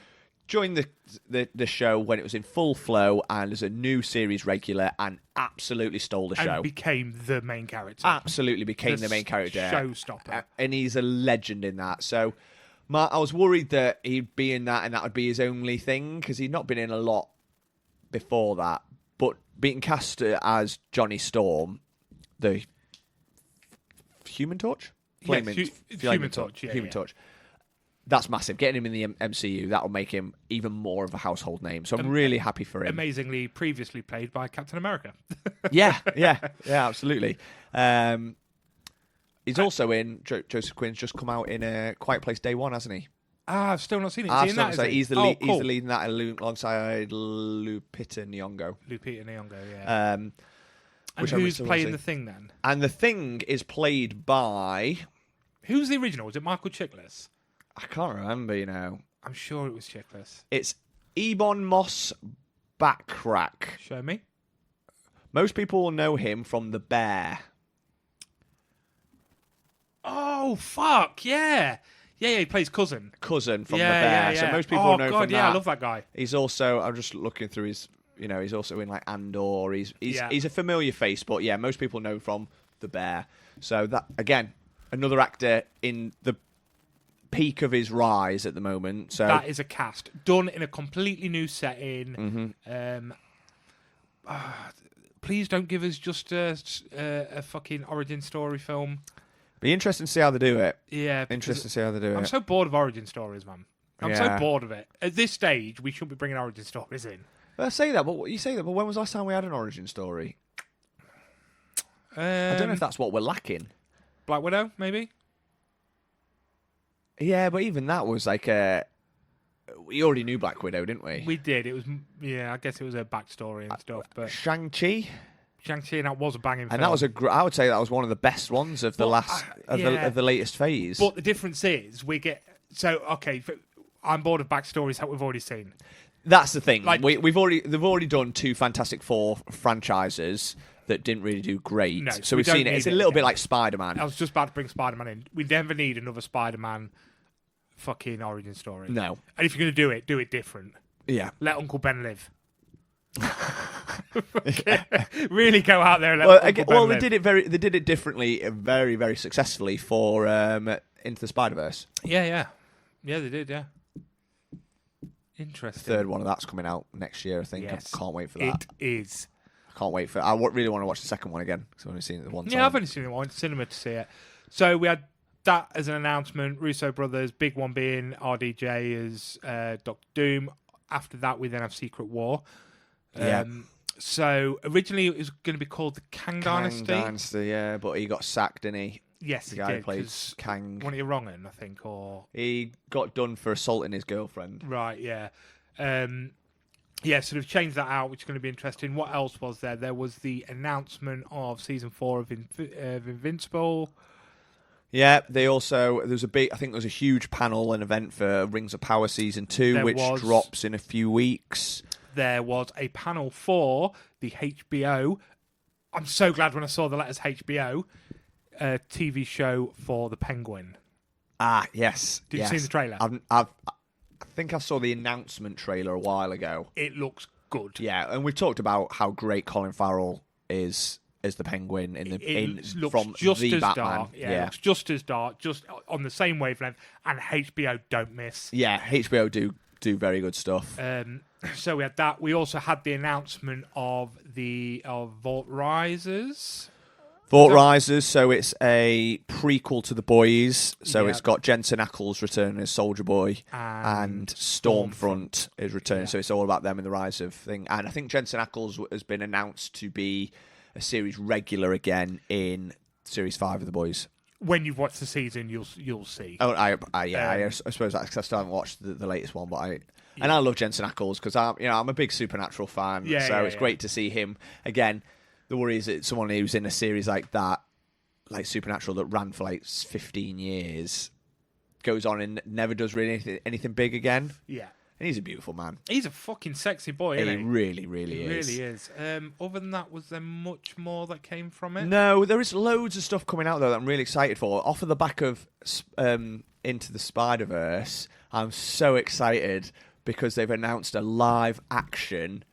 joined the show when it was in full flow and as a new series regular and absolutely stole the show. And became the main character. Absolutely became the main character. Showstopper. And he's a legend in that. So I was worried that he'd be in that and that would be his only thing because he'd not been in a lot before that. But being cast as Johnny Storm, the Human Torch? Human Torch. Human Torch. That's massive. Getting him in the MCU, that'll make him even more of a household name. So I'm really happy for him. Amazingly previously played by Captain America. yeah, absolutely. He's also in, Joseph Quinn's just come out in a Quiet Place Day One, hasn't he? I've still not seen it. He's the lead in that alongside Lupita Nyong'o. Yeah. And who's playing the Thing then? And the Thing is played by... Who's the original? Was it Michael Chiklis? I can't remember, I'm sure it was Chiklis. It's Ebon Moss Backrack. Show me. Most people will know him from The Bear. Oh, fuck, yeah. Yeah, he plays Cousin. Cousin from The Bear. Yeah. So most people know from that. I love that guy. He's also, I'm just looking through his, he's also in like Andor. He's a familiar face, but yeah, most people know from The Bear. So that, again, another actor in the peak of his rise at the moment. So that is a cast done in a completely new setting. Please don't give us just a fucking origin story film. Be interesting to see how they do it. Yeah, interesting to see how they do it. I'm so bored of origin stories, man. I'm so bored of it. At this stage, we shouldn't be bringing origin stories in. I say that, but when was the last time we had an origin story? I don't know if that's what we're lacking. Black Widow, maybe. Yeah, but even that was like we already knew Black Widow, didn't we? We did. It was I guess it was a backstory and stuff. But Shang-Chi Shang-Chi, and that was a banging film. And that was I would say that was one of the best ones of the yeah. of the latest phase. But the difference is I'm bored of backstories that we've already seen. That's the thing. Like- They've already done 2 Fantastic Four franchises that didn't really do great. No, so we we've don't seen it. need It's a it little bit again. like Spider-Man. I was just about to bring Spider-Man in. We never need another Spider-Man fucking origin story. No. And if you're going to do it different. Yeah. Let Uncle Ben live. Really go out there and let Uncle Ben live. They did it differently, very, very successfully for Into the Spider-Verse. Yeah, they did, yeah. Interesting. Third one of that's coming out next year, I think. Yes, I can't wait for that. It is. I can't wait for. I really want to watch the second one again because I've only seen it the one time. Yeah, I've only seen it once. Cinema to see it. So we had that as an announcement. Russo brothers, big one being RDJ as Doctor Doom. After that, we then have Secret War. Yeah. So originally it was going to be called the Kang Dynasty. Yeah, but he got sacked, didn't he? Yes, The he guy who did. played 'Cause Kang. One of your wrong I think, or He got done for assaulting his girlfriend. right, yeah. Yeah, so they've changed that out, which is going to be interesting. What else was there? There was the announcement of season 4 of Invincible. Yeah, there was a huge panel and event for Rings of Power season 2, There which was. drops in a few weeks. There was a panel for the HBO. I'm so glad when I saw the letters HBO TV show for the Penguin. Ah, yes. Did you see the trailer? I think I saw the announcement trailer a while ago. It looks good. Yeah, and we've talked about how great Colin Farrell is as the Penguin Looks from just the as Batman. dark. Yeah, it looks just as dark, just on the same wavelength. And HBO don't miss. Yeah, HBO do very good stuff. So we had that. We also had the announcement of Vault Risers. Vault Risers, so it's a prequel to The Boys. So Yeah. it's got Jensen Ackles returning as Soldier Boy, and Stormfront is returning. Yeah. So it's all about them and the rise of thing. And I think Jensen Ackles has been announced to be a series regular again in Series 5 of The Boys. When you've watched the season, you'll see. Oh, I suppose that's because I still haven't watched the latest one, but and I love Jensen Ackles because I'm a big Supernatural fan. So it's great to see him again. The worry is that someone who's in a series like that, like Supernatural, that ran for like 15 years, goes on and never does really anything big again. Yeah. And he's a beautiful man. He's a fucking sexy boy, isn't He he? really, really is. He really is. Other than that, was there much more that came from it? No, there is loads of stuff coming out though that I'm really excited for. Off of the back of Into the Spider-Verse, I'm so excited because they've announced a live action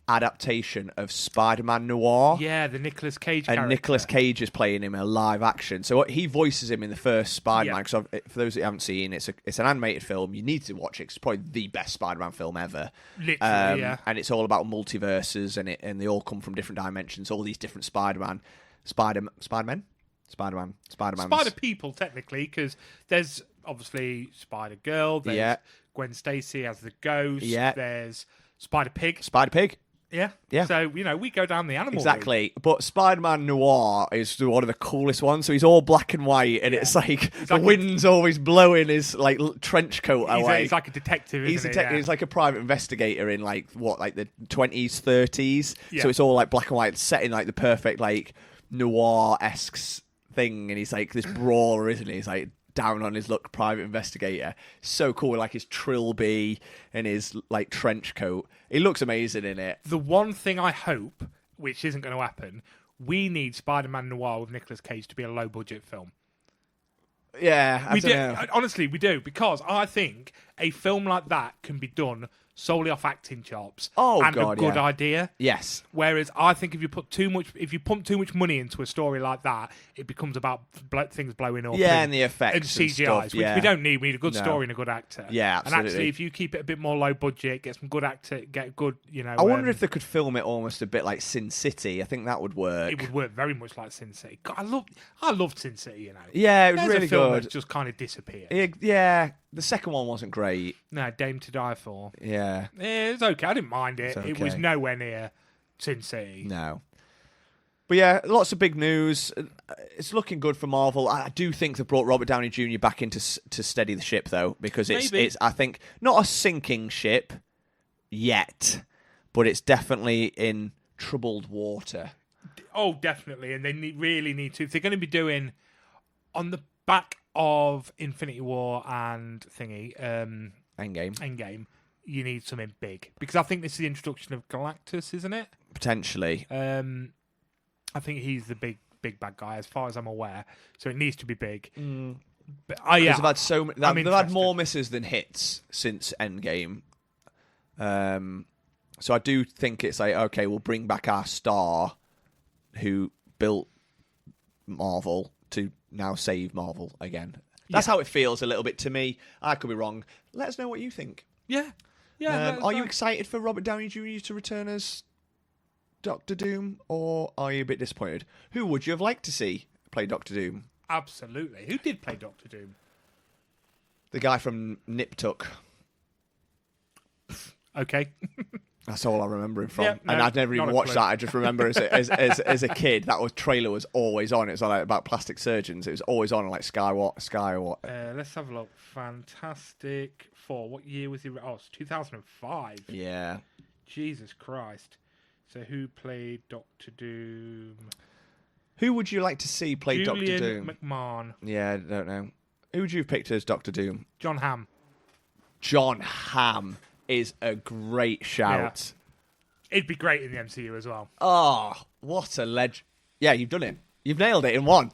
adaptation of Spider-Man Noir. Yeah, the Nicolas Cage And character. Nicolas Cage is playing him in a live action. So he voices him in the first Spider-Man. So for those that haven't seen, it's an animated film. You need to watch it. It's probably the best Spider-Man film ever. Literally, yeah. And it's all about multiverses, and they all come from different dimensions. All these different Spider-Man. Spider-Man, Spider people, technically, because there's obviously Spider-Girl, there's Gwen Stacy as the Ghost, there's Spider-Pig. Spider-Pig. Yeah. So, we go down the animal route. Exactly. But Spider-Man Noir is one of the coolest ones. So he's all black and white, and it's like the wind's always blowing his like trench coat away. He's like a detective, isn't he? He's like a private investigator in like the 20s, 30s. Yeah. So it's all like black and white, set in like the perfect like noir-esque thing. And he's like this brawler, isn't he? He's like down on his luck private investigator. So cool, like his trilby and his like trench coat. He looks amazing in it. The one thing I hope, which isn't going to happen, we need Spider-Man Noir with Nicolas Cage to be a low-budget film. Yeah, I We don't do. know. Honestly, we do, because I think a film like that can be done solely off acting chops and a good idea. Yes. Whereas I think if you pump too much money into a story like that, it becomes about things blowing up. Yeah, and the effects and and CGI, stuff, which yeah. we don't need. We need a good story and a good actor. Yeah, And absolutely. actually, if you keep it a bit more low budget, get some good actor, get good, I wonder if they could film it almost a bit like Sin City. I think that would work. it would work very much like Sin City. God, I loved Sin City. Yeah, it was There's really a film good. that's just kind of disappeared. Yeah, the second one wasn't great. No, Dame to Die For. Yeah, It was okay. I didn't mind it. It's It was okay. nowhere near Sin City. no. But yeah, lots of big news. It's looking good for Marvel. I do think they brought Robert Downey Jr. back in to steady the ship, though, because it's I think not a sinking ship yet, but it's definitely in troubled water. Oh, definitely. And they really need to. If they're going to be doing on the back of Infinity War and Endgame, you need something big. Because I think this is the introduction of Galactus, isn't it? Potentially. I think he's the big bad guy, as far as I'm aware. So it needs to be big. But They've had so many, they've had more misses than hits since Endgame. So I do think it's like, okay, we'll bring back our star who built Marvel to now save Marvel again. That's how it feels a little bit to me. I could be wrong. Let us know what you think. Yeah. Are you excited for Robert Downey Jr. to return as Doctor Doom, or are you a bit disappointed? Who would you have liked to see play Doctor Doom? Absolutely. Who did play Doctor Doom? The guy from Nip Tuck. Okay. That's all I remember him from. Yeah, no, and I'd never not even a watched clue. that. I just remember as a kid, that trailer was always on. It was like about plastic surgeons. It was always on like Sky or what. Let's have a look. Fantastic Four. What year was he? Oh, it's 2005. Yeah. Jesus Christ. So who played Doctor Doom? Who would you like to see play Doctor Doom? Julian McMahon. Yeah, I don't know. Who would you have picked as Doctor Doom? John Hamm. John Hamm is a great shout. Yeah. It'd be great in the MCU as well. Oh, what a legend. Yeah, you've done it. You've nailed it in one.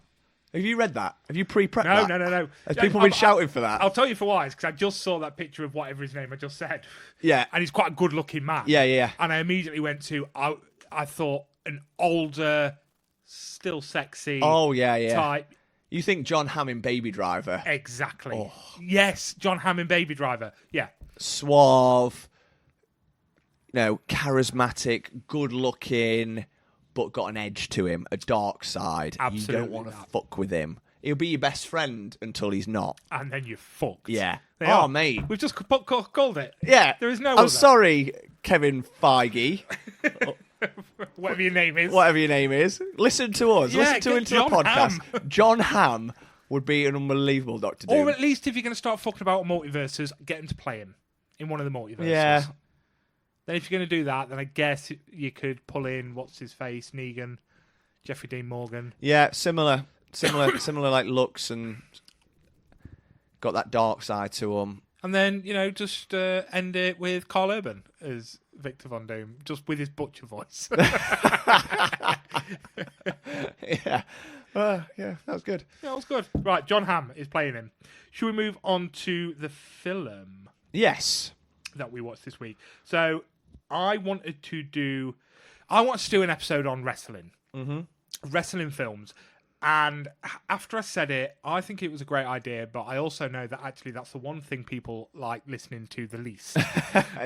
Have you read that? Have you pre-prepped that? No. Has people been shouting for that? I'll tell you for why. It's because I just saw that picture of whatever his name I just said. Yeah. And he's quite a good-looking man. Yeah. And I immediately went to, I thought, an older, still sexy Oh, yeah. type. You think John Hamm in Baby Driver? Exactly. Oh. Yes, John Hamm in Baby Driver. Yeah. Suave, charismatic, good-looking, but got an edge to him, a dark side. Absolutely. You don't want to fuck with him. He'll be your best friend until he's not. And then you're fucked. Yeah. They Oh, are. mate. We've just called it. Yeah. There is no I'm other. sorry, Kevin Feige. Whatever your name is. Whatever your name is. Listen to us. Yeah, Listen to get Into John the Podcast. Hamm. John Hamm would be an unbelievable Doctor Doom. Or at least if you're going to start fucking about multiverses, get him to play him in one of the multiverses. Yeah. Then if you're going to do that, then I guess you could pull in, what's his face, Negan, Jeffrey Dean Morgan. Yeah, similar like looks and got that dark side to him. And then, just end it with Carl Urban as Victor Von Doom, just with his butcher voice. Yeah. Yeah, that was good. Yeah, that was good. Right, John Hamm is playing him. Should we move on to the film Yes. that we watched this week? So I wanted to do an episode on wrestling. Mm-hmm. Wrestling films. And after I said it, I think it was a great idea, but I also know that actually that's the one thing people like listening to the least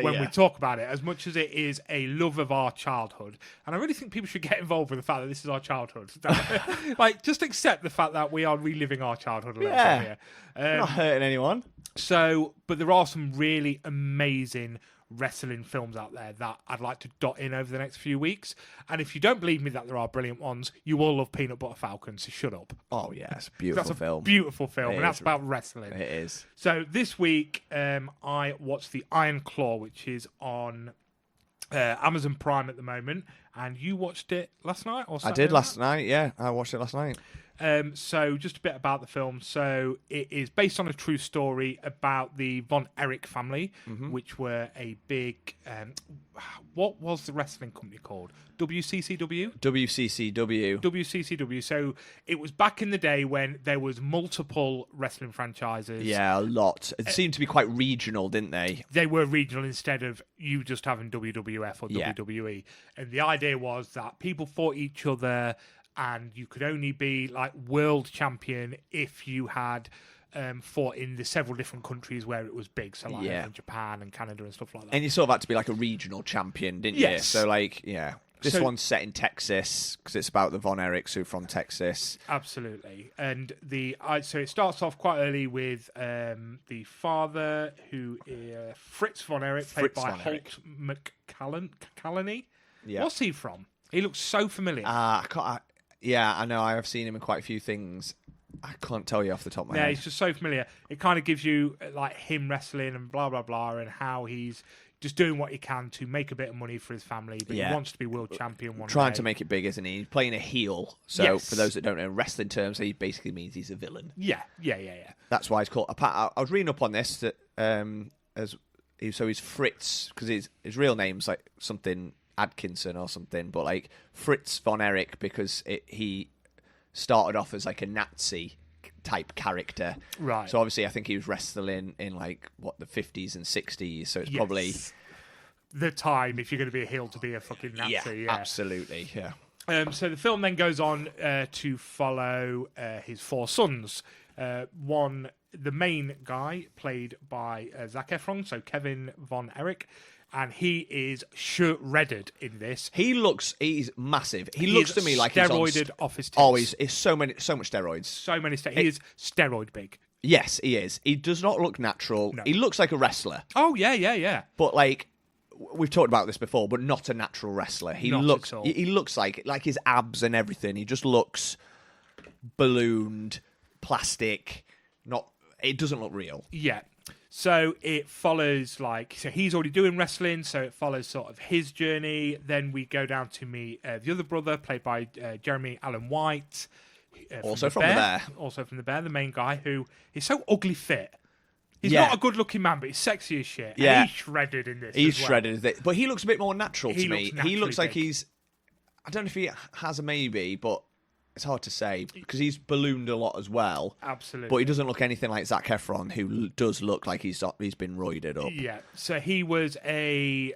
when we talk about it, as much as it is a love of our childhood. And I really think people should get involved with the fact that this is our childhood. Like, just accept the fact that we are reliving our childhood a little bit here. Not hurting anyone. So, but there are some really amazing wrestling films out there that I'd like to dot in over the next few weeks. And if you don't believe me that there are brilliant ones, you all love Peanut Butter Falcon, so shut up. Oh, yeah, it's a beautiful That's a film. beautiful film, It and that's is. about wrestling. It is. So this week, I watched The Iron Claw, which is on Amazon Prime at the moment, and you watched it last night? Or I Saturday did night? last night, yeah. I watched it last night. So just a bit about the film. So it is based on a true story about the Von Erich family, which were a big... what was the wrestling company called? WCCW? WCCW. WCCW. So it was back in the day when there was multiple wrestling franchises. Yeah, a lot. It seemed to be quite regional, didn't they? They were regional instead of you just having WWF or Yeah. WWE. And the idea was that people fought each other, and you could only be like world champion if you had fought in the several different countries where it was big. So like Yeah. in Japan and Canada and stuff like that. And you sort of had to be like a regional champion, didn't you? Yes. So, like, yeah. This So- one's set in Texas because it's about the Von Erichs who are from Texas. Absolutely. And so it starts off quite early with the father, who is Fritz Von Erich, played Fritz by von Holt McCallany. Yeah. What's he from? He looks so familiar. Yeah, I know. I have seen him in quite a few things. I can't tell you off the top of my Yeah, head. he's just so familiar. It kind of gives you like him wrestling and blah blah blah, and how he's just doing what he can to make a bit of money for his family, but Yeah. he wants to be world champion one Trying day. to make it big, isn't he? He's playing a heel. So Yes. for those that don't know, in wrestling terms, he basically means he's a villain. Yeah. That's why he's called. I was reading up on this that so he's Fritz, because his real name's like something Atkinson or something, but like Fritz von Erich, because he started off as like a Nazi type character. Right. So obviously I think he was wrestling in like the 50s and 60s, so it's probably the time if you're going to be a heel to be a fucking Nazi. Yeah. Absolutely. Yeah. So the film then goes on to follow his 4 sons. One, the main guy, played by Zac Efron, so Kevin Von Erich, and he is shredded in this. He's massive. He looks to me like he's steroided off his tits. Oh, he's so much steroids. So many steroids. He is steroid big. Yes, he is. He does not look natural. No. He looks like a wrestler, Oh, yeah. but like we've talked about this before, but not a natural wrestler. He Not looks at all. he looks like his abs and everything. He just looks ballooned, plastic. It doesn't look real. Yeah. So it follows so he's already doing wrestling, so it follows sort of his journey. Then we go down to meet the other brother, played by Jeremy Allen White. Also from The Bear. Also from The Bear, the main guy who is so ugly fit. He's Yeah. not a good looking man, but he's sexy as shit. Yeah. And he's shredded in this. He's as well. shredded, but he looks a bit more natural He to me. looks He naturally looks like big. he's. I don't know if he has a maybe, but it's hard to say because he's ballooned a lot as well. Absolutely. But he doesn't look anything like Zac Efron, who does look like he's been roided up. Yeah. So he was a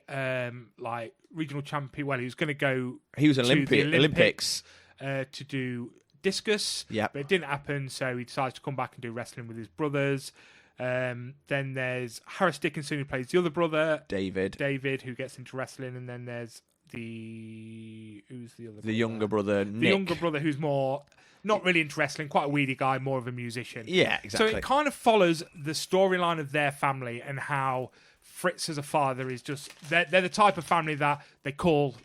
regional champion. Well, he was going to go. He was to the Olympics. To do discus. Yep. But it didn't happen, so he decides to come back and do wrestling with his brothers. Then there's Harris Dickinson, who plays the other brother, David, who gets into wrestling, and then there's who's the other? the younger brother, Nick. The younger brother, who's more not really into wrestling, quite a weedy guy, more of a musician. Yeah, exactly. So it kind of follows the storyline of their family and how Fritz as a father is just they're the type of family that they call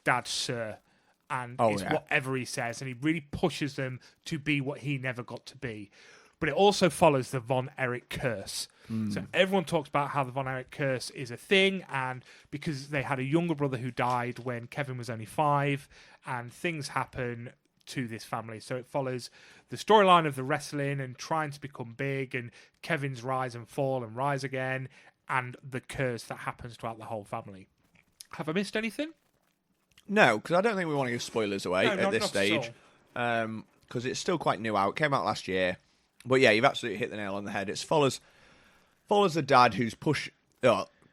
Dad Sir, and it's whatever he says, and he really pushes them to be what he never got to be. But it also follows the Von Erich curse. So everyone talks about how the Von Erich curse is a thing, and because they had a younger brother who died when Kevin was only 5, and things happen to this family. So it follows the storyline of the wrestling and trying to become big, and Kevin's rise and fall and rise again, and the curse that happens throughout the whole family. Have I missed anything? No, because I don't think we want to give spoilers away No, at not this stage. Because it's still quite new out. It came out last year. But yeah, you've absolutely hit the nail on the head. It follows the dad who's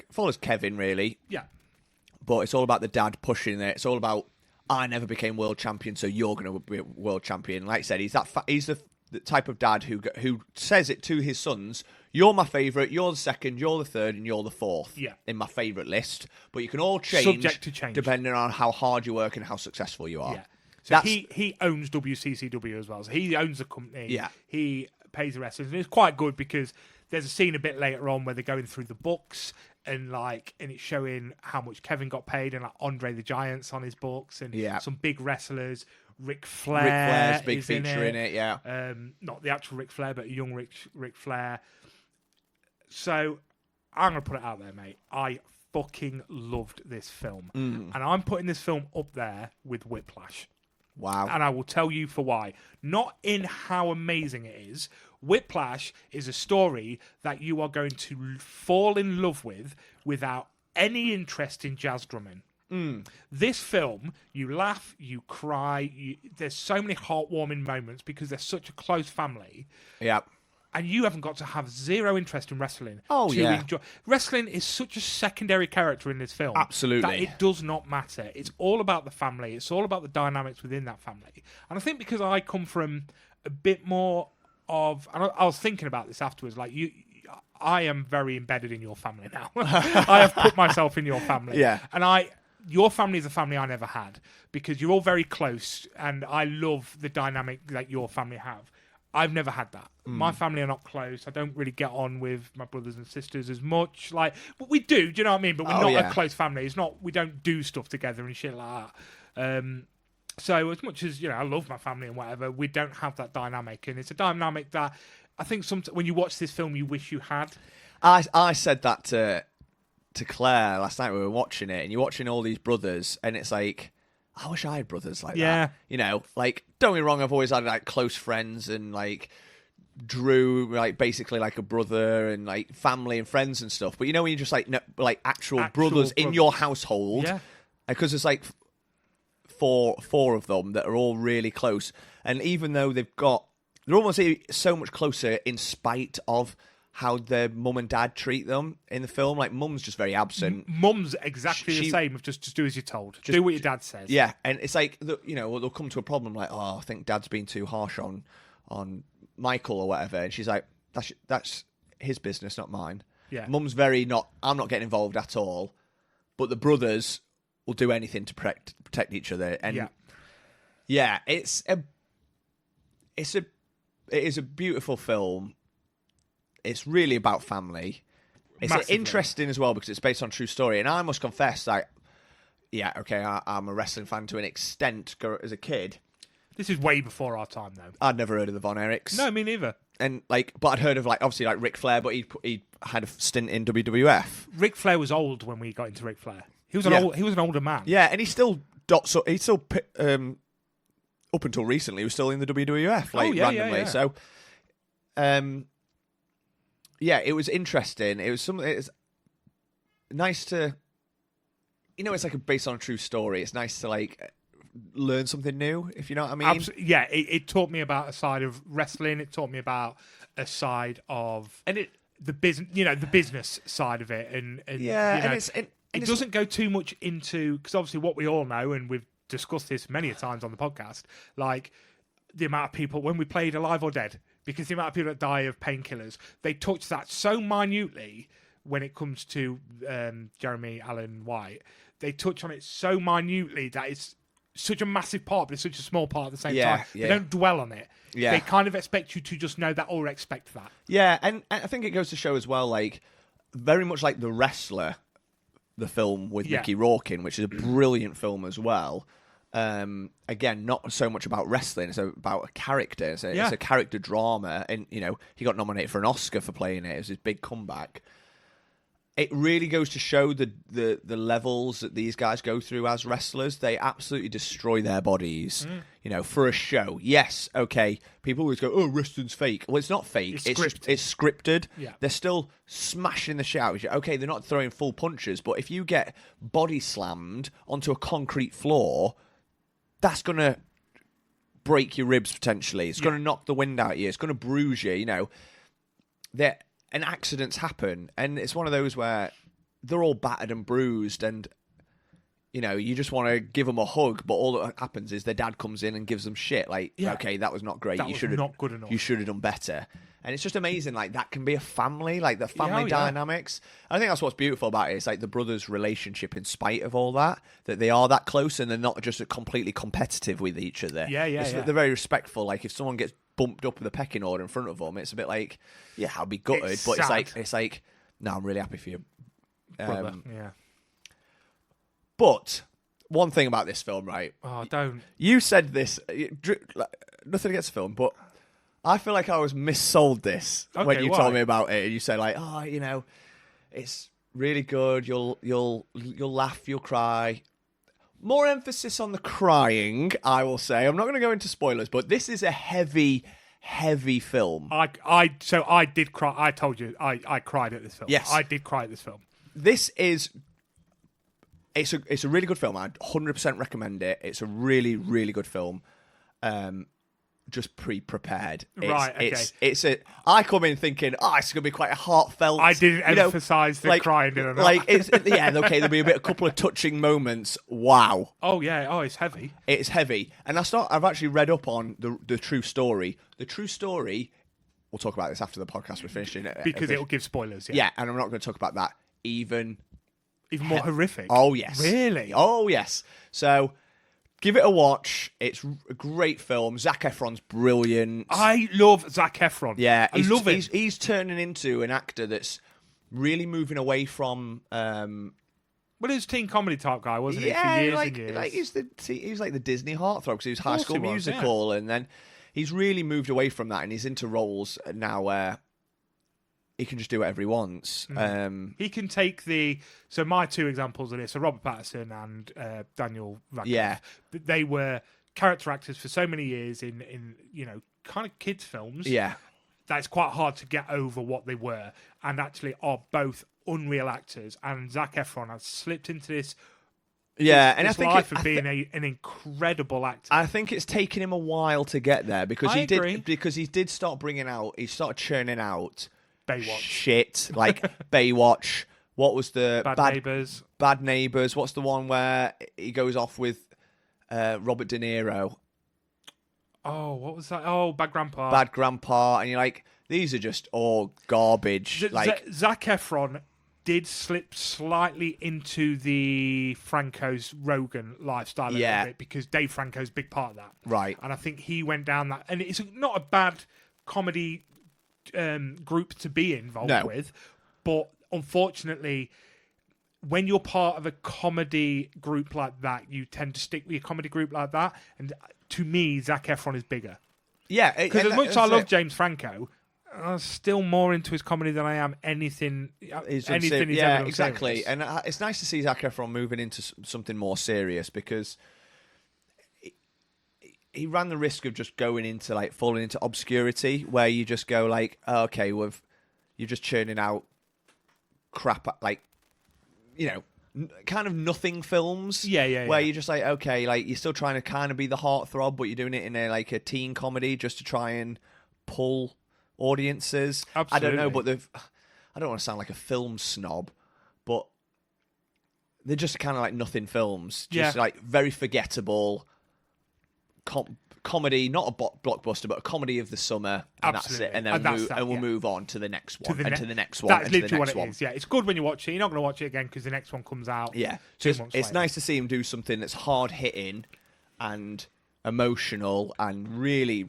follows Kevin, really. Yeah. But it's all about the dad pushing it. It's all about, I never became world champion, so you're going to be a world champion. Like I said, he's the type of dad who says it to his sons, you're my favourite, you're the second, you're the third, and you're the fourth in my favourite list. But you can all change, Subject to change, depending on how hard you work and how successful you are. Yeah. So he owns WCCW as well. So he owns the company. Yeah. He pays the wrestlers. And it's quite good because there's a scene a bit later on where they're going through the books and it's showing how much Kevin got paid and Andre the Giant's on his books and some big wrestlers. Ric Flair's big feature in it, yeah. Not the actual Ric Flair, but a young Ric Flair. So I'm going to put it out there, mate. I fucking loved this film. And I'm putting this film up there with Whiplash. Wow. And I will tell you for why. Not in how amazing it is. Whiplash is a story that you are going to fall in love with without any interest in jazz drumming. This film, you laugh, you cry, there's so many heartwarming moments because they're such a close family. Yeah. And you haven't got to have zero interest in wrestling. Oh, yeah. Enjoy. Wrestling is such a secondary character in this film. Absolutely. That it does not matter. It's all about the family. It's all about the dynamics within that family. And I think because I come from a bit more of... And I was thinking about this afterwards. I am very embedded in your family now. I have put myself in your family. Yeah. And your family is a family I never had because you're all very close and I love the dynamic that your family have. I've never had that. My family are not close. I don't really get on with my brothers and sisters as much. But we do you know what I mean? But we're not a close family. It's not. We don't do stuff together and shit like that. So as much as I love my family and whatever, we don't have that dynamic, and it's a dynamic that I think when you watch this film, you wish you had. I said that to to Claire last night. We were watching it, and you're watching all these brothers, and it's like, I wish I had brothers like Yeah. that. You know, like, don't get me wrong, I've always had like close friends and like Drew, like basically like a brother, and like family and friends and stuff. But you know when you just like like actual brothers in your household, Yeah. because there's like four of them that are all really close, and even though they're almost so much closer in spite of how their mum and dad treat them in the film. Like, mum's just very absent. Mum's exactly the same. Of just do as you're told. Do what your dad says. Yeah, and it's like, you know, they'll come to a problem like, oh, I think Dad's been too harsh on Michael or whatever, and she's like, that's his business, not mine. Yeah. Mum's very I'm not getting involved at all, but the brothers will do anything to protect each other. And yeah, it is a beautiful film. It's really about family. It's Massively. interesting as well because it's based on a true story. And I must confess, like, yeah, okay, I'm a wrestling fan to an extent as a kid. This is way before our time, though. I'd never heard of the Von Erichs. No, me neither. And like, but I'd heard of like obviously like Ric Flair, but he had a stint in WWF. Ric Flair was old when we got into Ric Flair. He was an older man. Yeah, and he's still up until recently, he was still in the WWF, like randomly. Yeah. So, yeah, it was interesting. It was something. It's nice to, you know, it's like based on a true story. It's nice to like learn something new, if you know what I mean. Yeah, it taught me about a side of wrestling. It taught me about a side of the business, you know, the business side of it, and yeah, you know, and it doesn't go too much into, because obviously what we all know, and we've discussed this many a times on the podcast, like the amount of people when we played Alive or Dead, because the amount of people that die of painkillers, they touch that so minutely when it comes to Jeremy Allen White. They touch on it so minutely that it's such a massive part, but it's such a small part at the same time. Yeah. They don't dwell on it. Yeah. They kind of expect you to just know that or expect that. Yeah, and I think it goes to show as well, like, very much like The Wrestler, the film with Mickey Rourke in, which is a brilliant film as well. Again, not so much about wrestling, it's about a character. It's a character drama, and, you know, he got nominated for an Oscar for playing it. It was his big comeback. It really goes to show the levels that these guys go through as wrestlers. They absolutely destroy their bodies, you know, for a show. Yes, okay, people always go, oh, wrestling's fake. Well, it's not fake. It's scripted. Yeah. They're still smashing the shit out of you. Okay, they're not throwing full punches, but if you get body slammed onto a concrete floor, that's going to break your ribs potentially. It's going to knock the wind out of you. It's going to bruise you, you know. And accidents happen, and it's one of those where they're all battered and bruised, and, you know, you just want to give them a hug, but all that happens is their dad comes in and gives them shit. Like, okay, that was not great. That was not good enough. You should have done better. And it's just amazing, like, that can be a family, like, the family dynamics. I think that's what's beautiful about it. It's like the brothers' relationship in spite of all that they are that close, and they're not just completely competitive with each other. They're very respectful. Like, if someone gets bumped up with a pecking order in front of them, it's a bit like, yeah, I'll be gutted, but it's like, no, I'm really happy for you. Brother. But one thing about this film, right? Oh, don't. You said this, nothing against the film, but I feel like I was missold this when you told me about it. You said like, oh, you know, it's really good. You'll laugh, you'll cry. More emphasis on the crying, I will say. I'm not going to go into spoilers, but this is a heavy film. I did cry. I told you I cried at this film. Yes, I did cry at this film. This is. It's a really good film. I'd 100% recommend it. It's a really, really good film. Just pre-prepared. Right, okay. I come in thinking, it's going to be quite a heartfelt. I didn't emphasise the crying, did I not? Like, okay, there'll be a couple of touching moments. Wow. Oh, yeah. Oh, it's heavy. It's heavy. And I've actually read up on the true story. The true story, we'll talk about this after the podcast we're finishing. Because it'll give spoilers, Yeah, and I'm not going to talk about that. Even more horrific. Oh, yes. Really? Oh, yes. So, give it a watch. It's a great film. Zac Efron's brilliant. I love Zac Efron. Yeah. I love him. He's turning into an actor that's really moving away from... well, he was a teen comedy type guy, wasn't he? Yeah, for years like, and years. like he's like the Disney heartthrob because he was High School he was, Musical, and then he's really moved away from that, and he's into roles now where he can just do whatever he wants. He can take so my two examples of this are Robert Pattinson and Daniel Radcliffe. Yeah. They were character actors for so many years in kind of kids films. Yeah. That it's quite hard to get over what they were, and actually are both unreal actors. And Zac Efron has slipped into this. Yeah, and his I think life of being an incredible actor. I think it's taken him a while to get there because I agree. he did start he started churning out Baywatch. shit like Baywatch. What was the Bad Neighbours. Bad Neighbours. What's the one where he goes off with Robert De Niro? Oh, what was that? Oh, Bad Grandpa. Bad Grandpa, and you're like, these are just all garbage. Zac Efron did slip slightly into the Franco's Rogan lifestyle a little bit because Dave Franco's a big part of that. Right. And I think he went down that. And it's not a bad comedy group to be involved with. But unfortunately, when you're part of a comedy group like that, you tend to stick with a comedy group like that. And to me, Zac Efron is bigger. Yeah. Because as much as I love James Franco, I'm still more into his comedy than I am anything he's ever done exactly. serious. And it's nice to see Zac Efron moving into something more serious because he ran the risk of just going into like falling into obscurity where you just go like, oh, okay, you're just churning out crap like, kind of nothing films. Where you're just like, okay, like you're still trying to kind of be the heartthrob, but you're doing it in a teen comedy just to try and pull audiences. Absolutely. I don't know, but I don't want to sound like a film snob, but they're just kind of like nothing films. Just like very forgettable comedy, not a blockbuster, but a comedy of the summer. And Absolutely. That's it. And then we'll move on to the next one, to the next one, That's and to the literally next what one. it is. Yeah, it's good when you watch it. You're not going to watch it again because the next one comes out. Yeah. 2 So months it's later. nice to see him do something that's hard hitting and emotional and really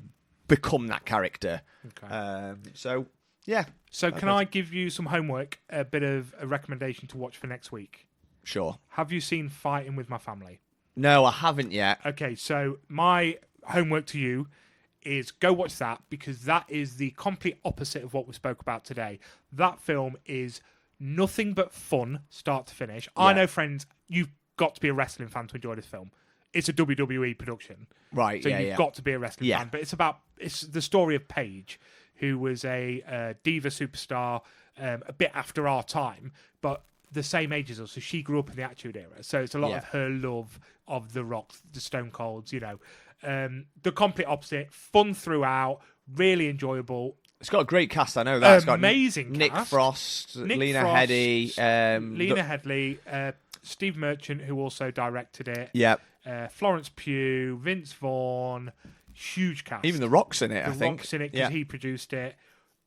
become that character. Okay. So yeah. So can I give you some homework, a bit of a recommendation to watch for next week? Sure. Have you seen Fighting with My Family? No, I haven't yet. Okay, so my homework to you is go watch that because that is the complete opposite of what we spoke about today. That film is nothing but fun, start to finish. Yeah. I know, friends, you've got to be a wrestling fan to enjoy this film. It's a WWE production. Right, So you've got to be a wrestling Yeah. fan. But it's the story of Paige, who was a diva superstar a bit after our time, but the same age as us. So she grew up in the Attitude Era. So it's a lot of her love of The Rock, the Stone Colds, the complete opposite. Fun throughout, really enjoyable. It's got a great cast, I know that. It's got Amazing Nick cast. Frost, Nick Lena Frost, Headey. Lena Headey, Steve Merchant, who also directed it. Yep. Florence Pugh, Vince Vaughn, huge cast. Even The Rock's in it, I The think. Rock's in it because he produced it.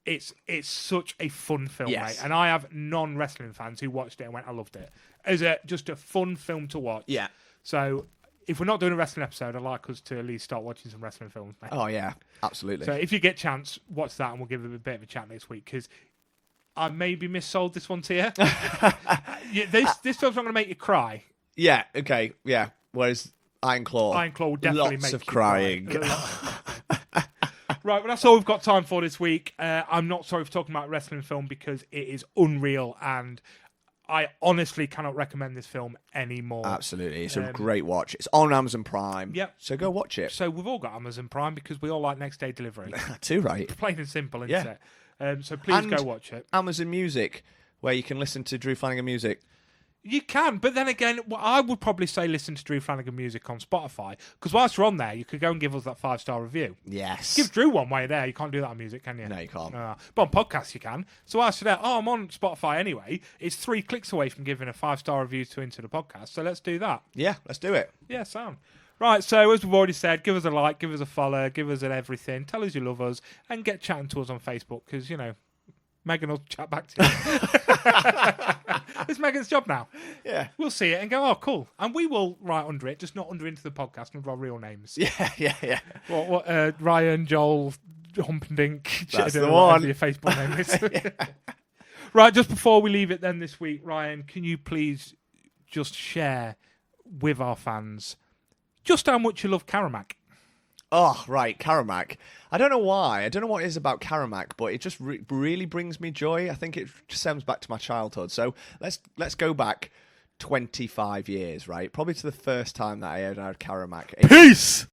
It's such a fun film, Yes. mate. And I have non-wrestling fans who watched it and went, I loved it. As just a fun film to watch. Yeah. So if we're not doing a wrestling episode, I'd like us to at least start watching some wrestling films, mate. Oh, yeah. Absolutely. So if you get a chance, watch that and we'll give it a bit of a chat next week because I maybe missold this one to you. This film's not going to make you cry. Yeah, okay. Yeah. Whereas Iron Claw will definitely lots make of you crying. cry. Right, well, that's all we've got time for this week. I'm not sorry for talking about a wrestling film because it is unreal and I honestly cannot recommend this film anymore. Absolutely. It's a great watch. It's on Amazon Prime. Yep. So go watch it. So we've all got Amazon Prime because we all like next day delivery. Too right. Plain and simple, isn't Yeah. it? So please And go watch it. Amazon Music, where you can listen to Drew Flanagan music. You can, but then again, I would probably say listen to Drew Flanagan music on Spotify because whilst you're on there, you could go and give us that 5-star review. Yes. Give Drew one way there. You can't do that on music, can you? No, you can't. But on podcasts, you can. So whilst you're there, I'm on Spotify anyway. It's 3 clicks away from giving a 5-star review to Into the Podcast. So let's do that. Yeah, let's do it. Yeah, sound. Right, so as we've already said, give us a like, give us a follow, give us an everything. Tell us you love us and get chatting to us on Facebook because, Megan will chat back to you. It's Megan's job now. Yeah. We'll see it and go, oh, cool. And we will write under it, just not under Into the Podcast with our real names. Yeah. What Ryan, Joel, Humperdinck. That's the whatever one. your Facebook name is. Right, just before we leave it then this week, Ryan, can you please just share with our fans just how much you love Karamak? Oh, right, Karamak. I don't know why. I don't know what it is about Karamak, but it just really brings me joy. I think it just stems back to my childhood. So let's go back 25 years, right? Probably to the first time that I ever had Karamak. Peace!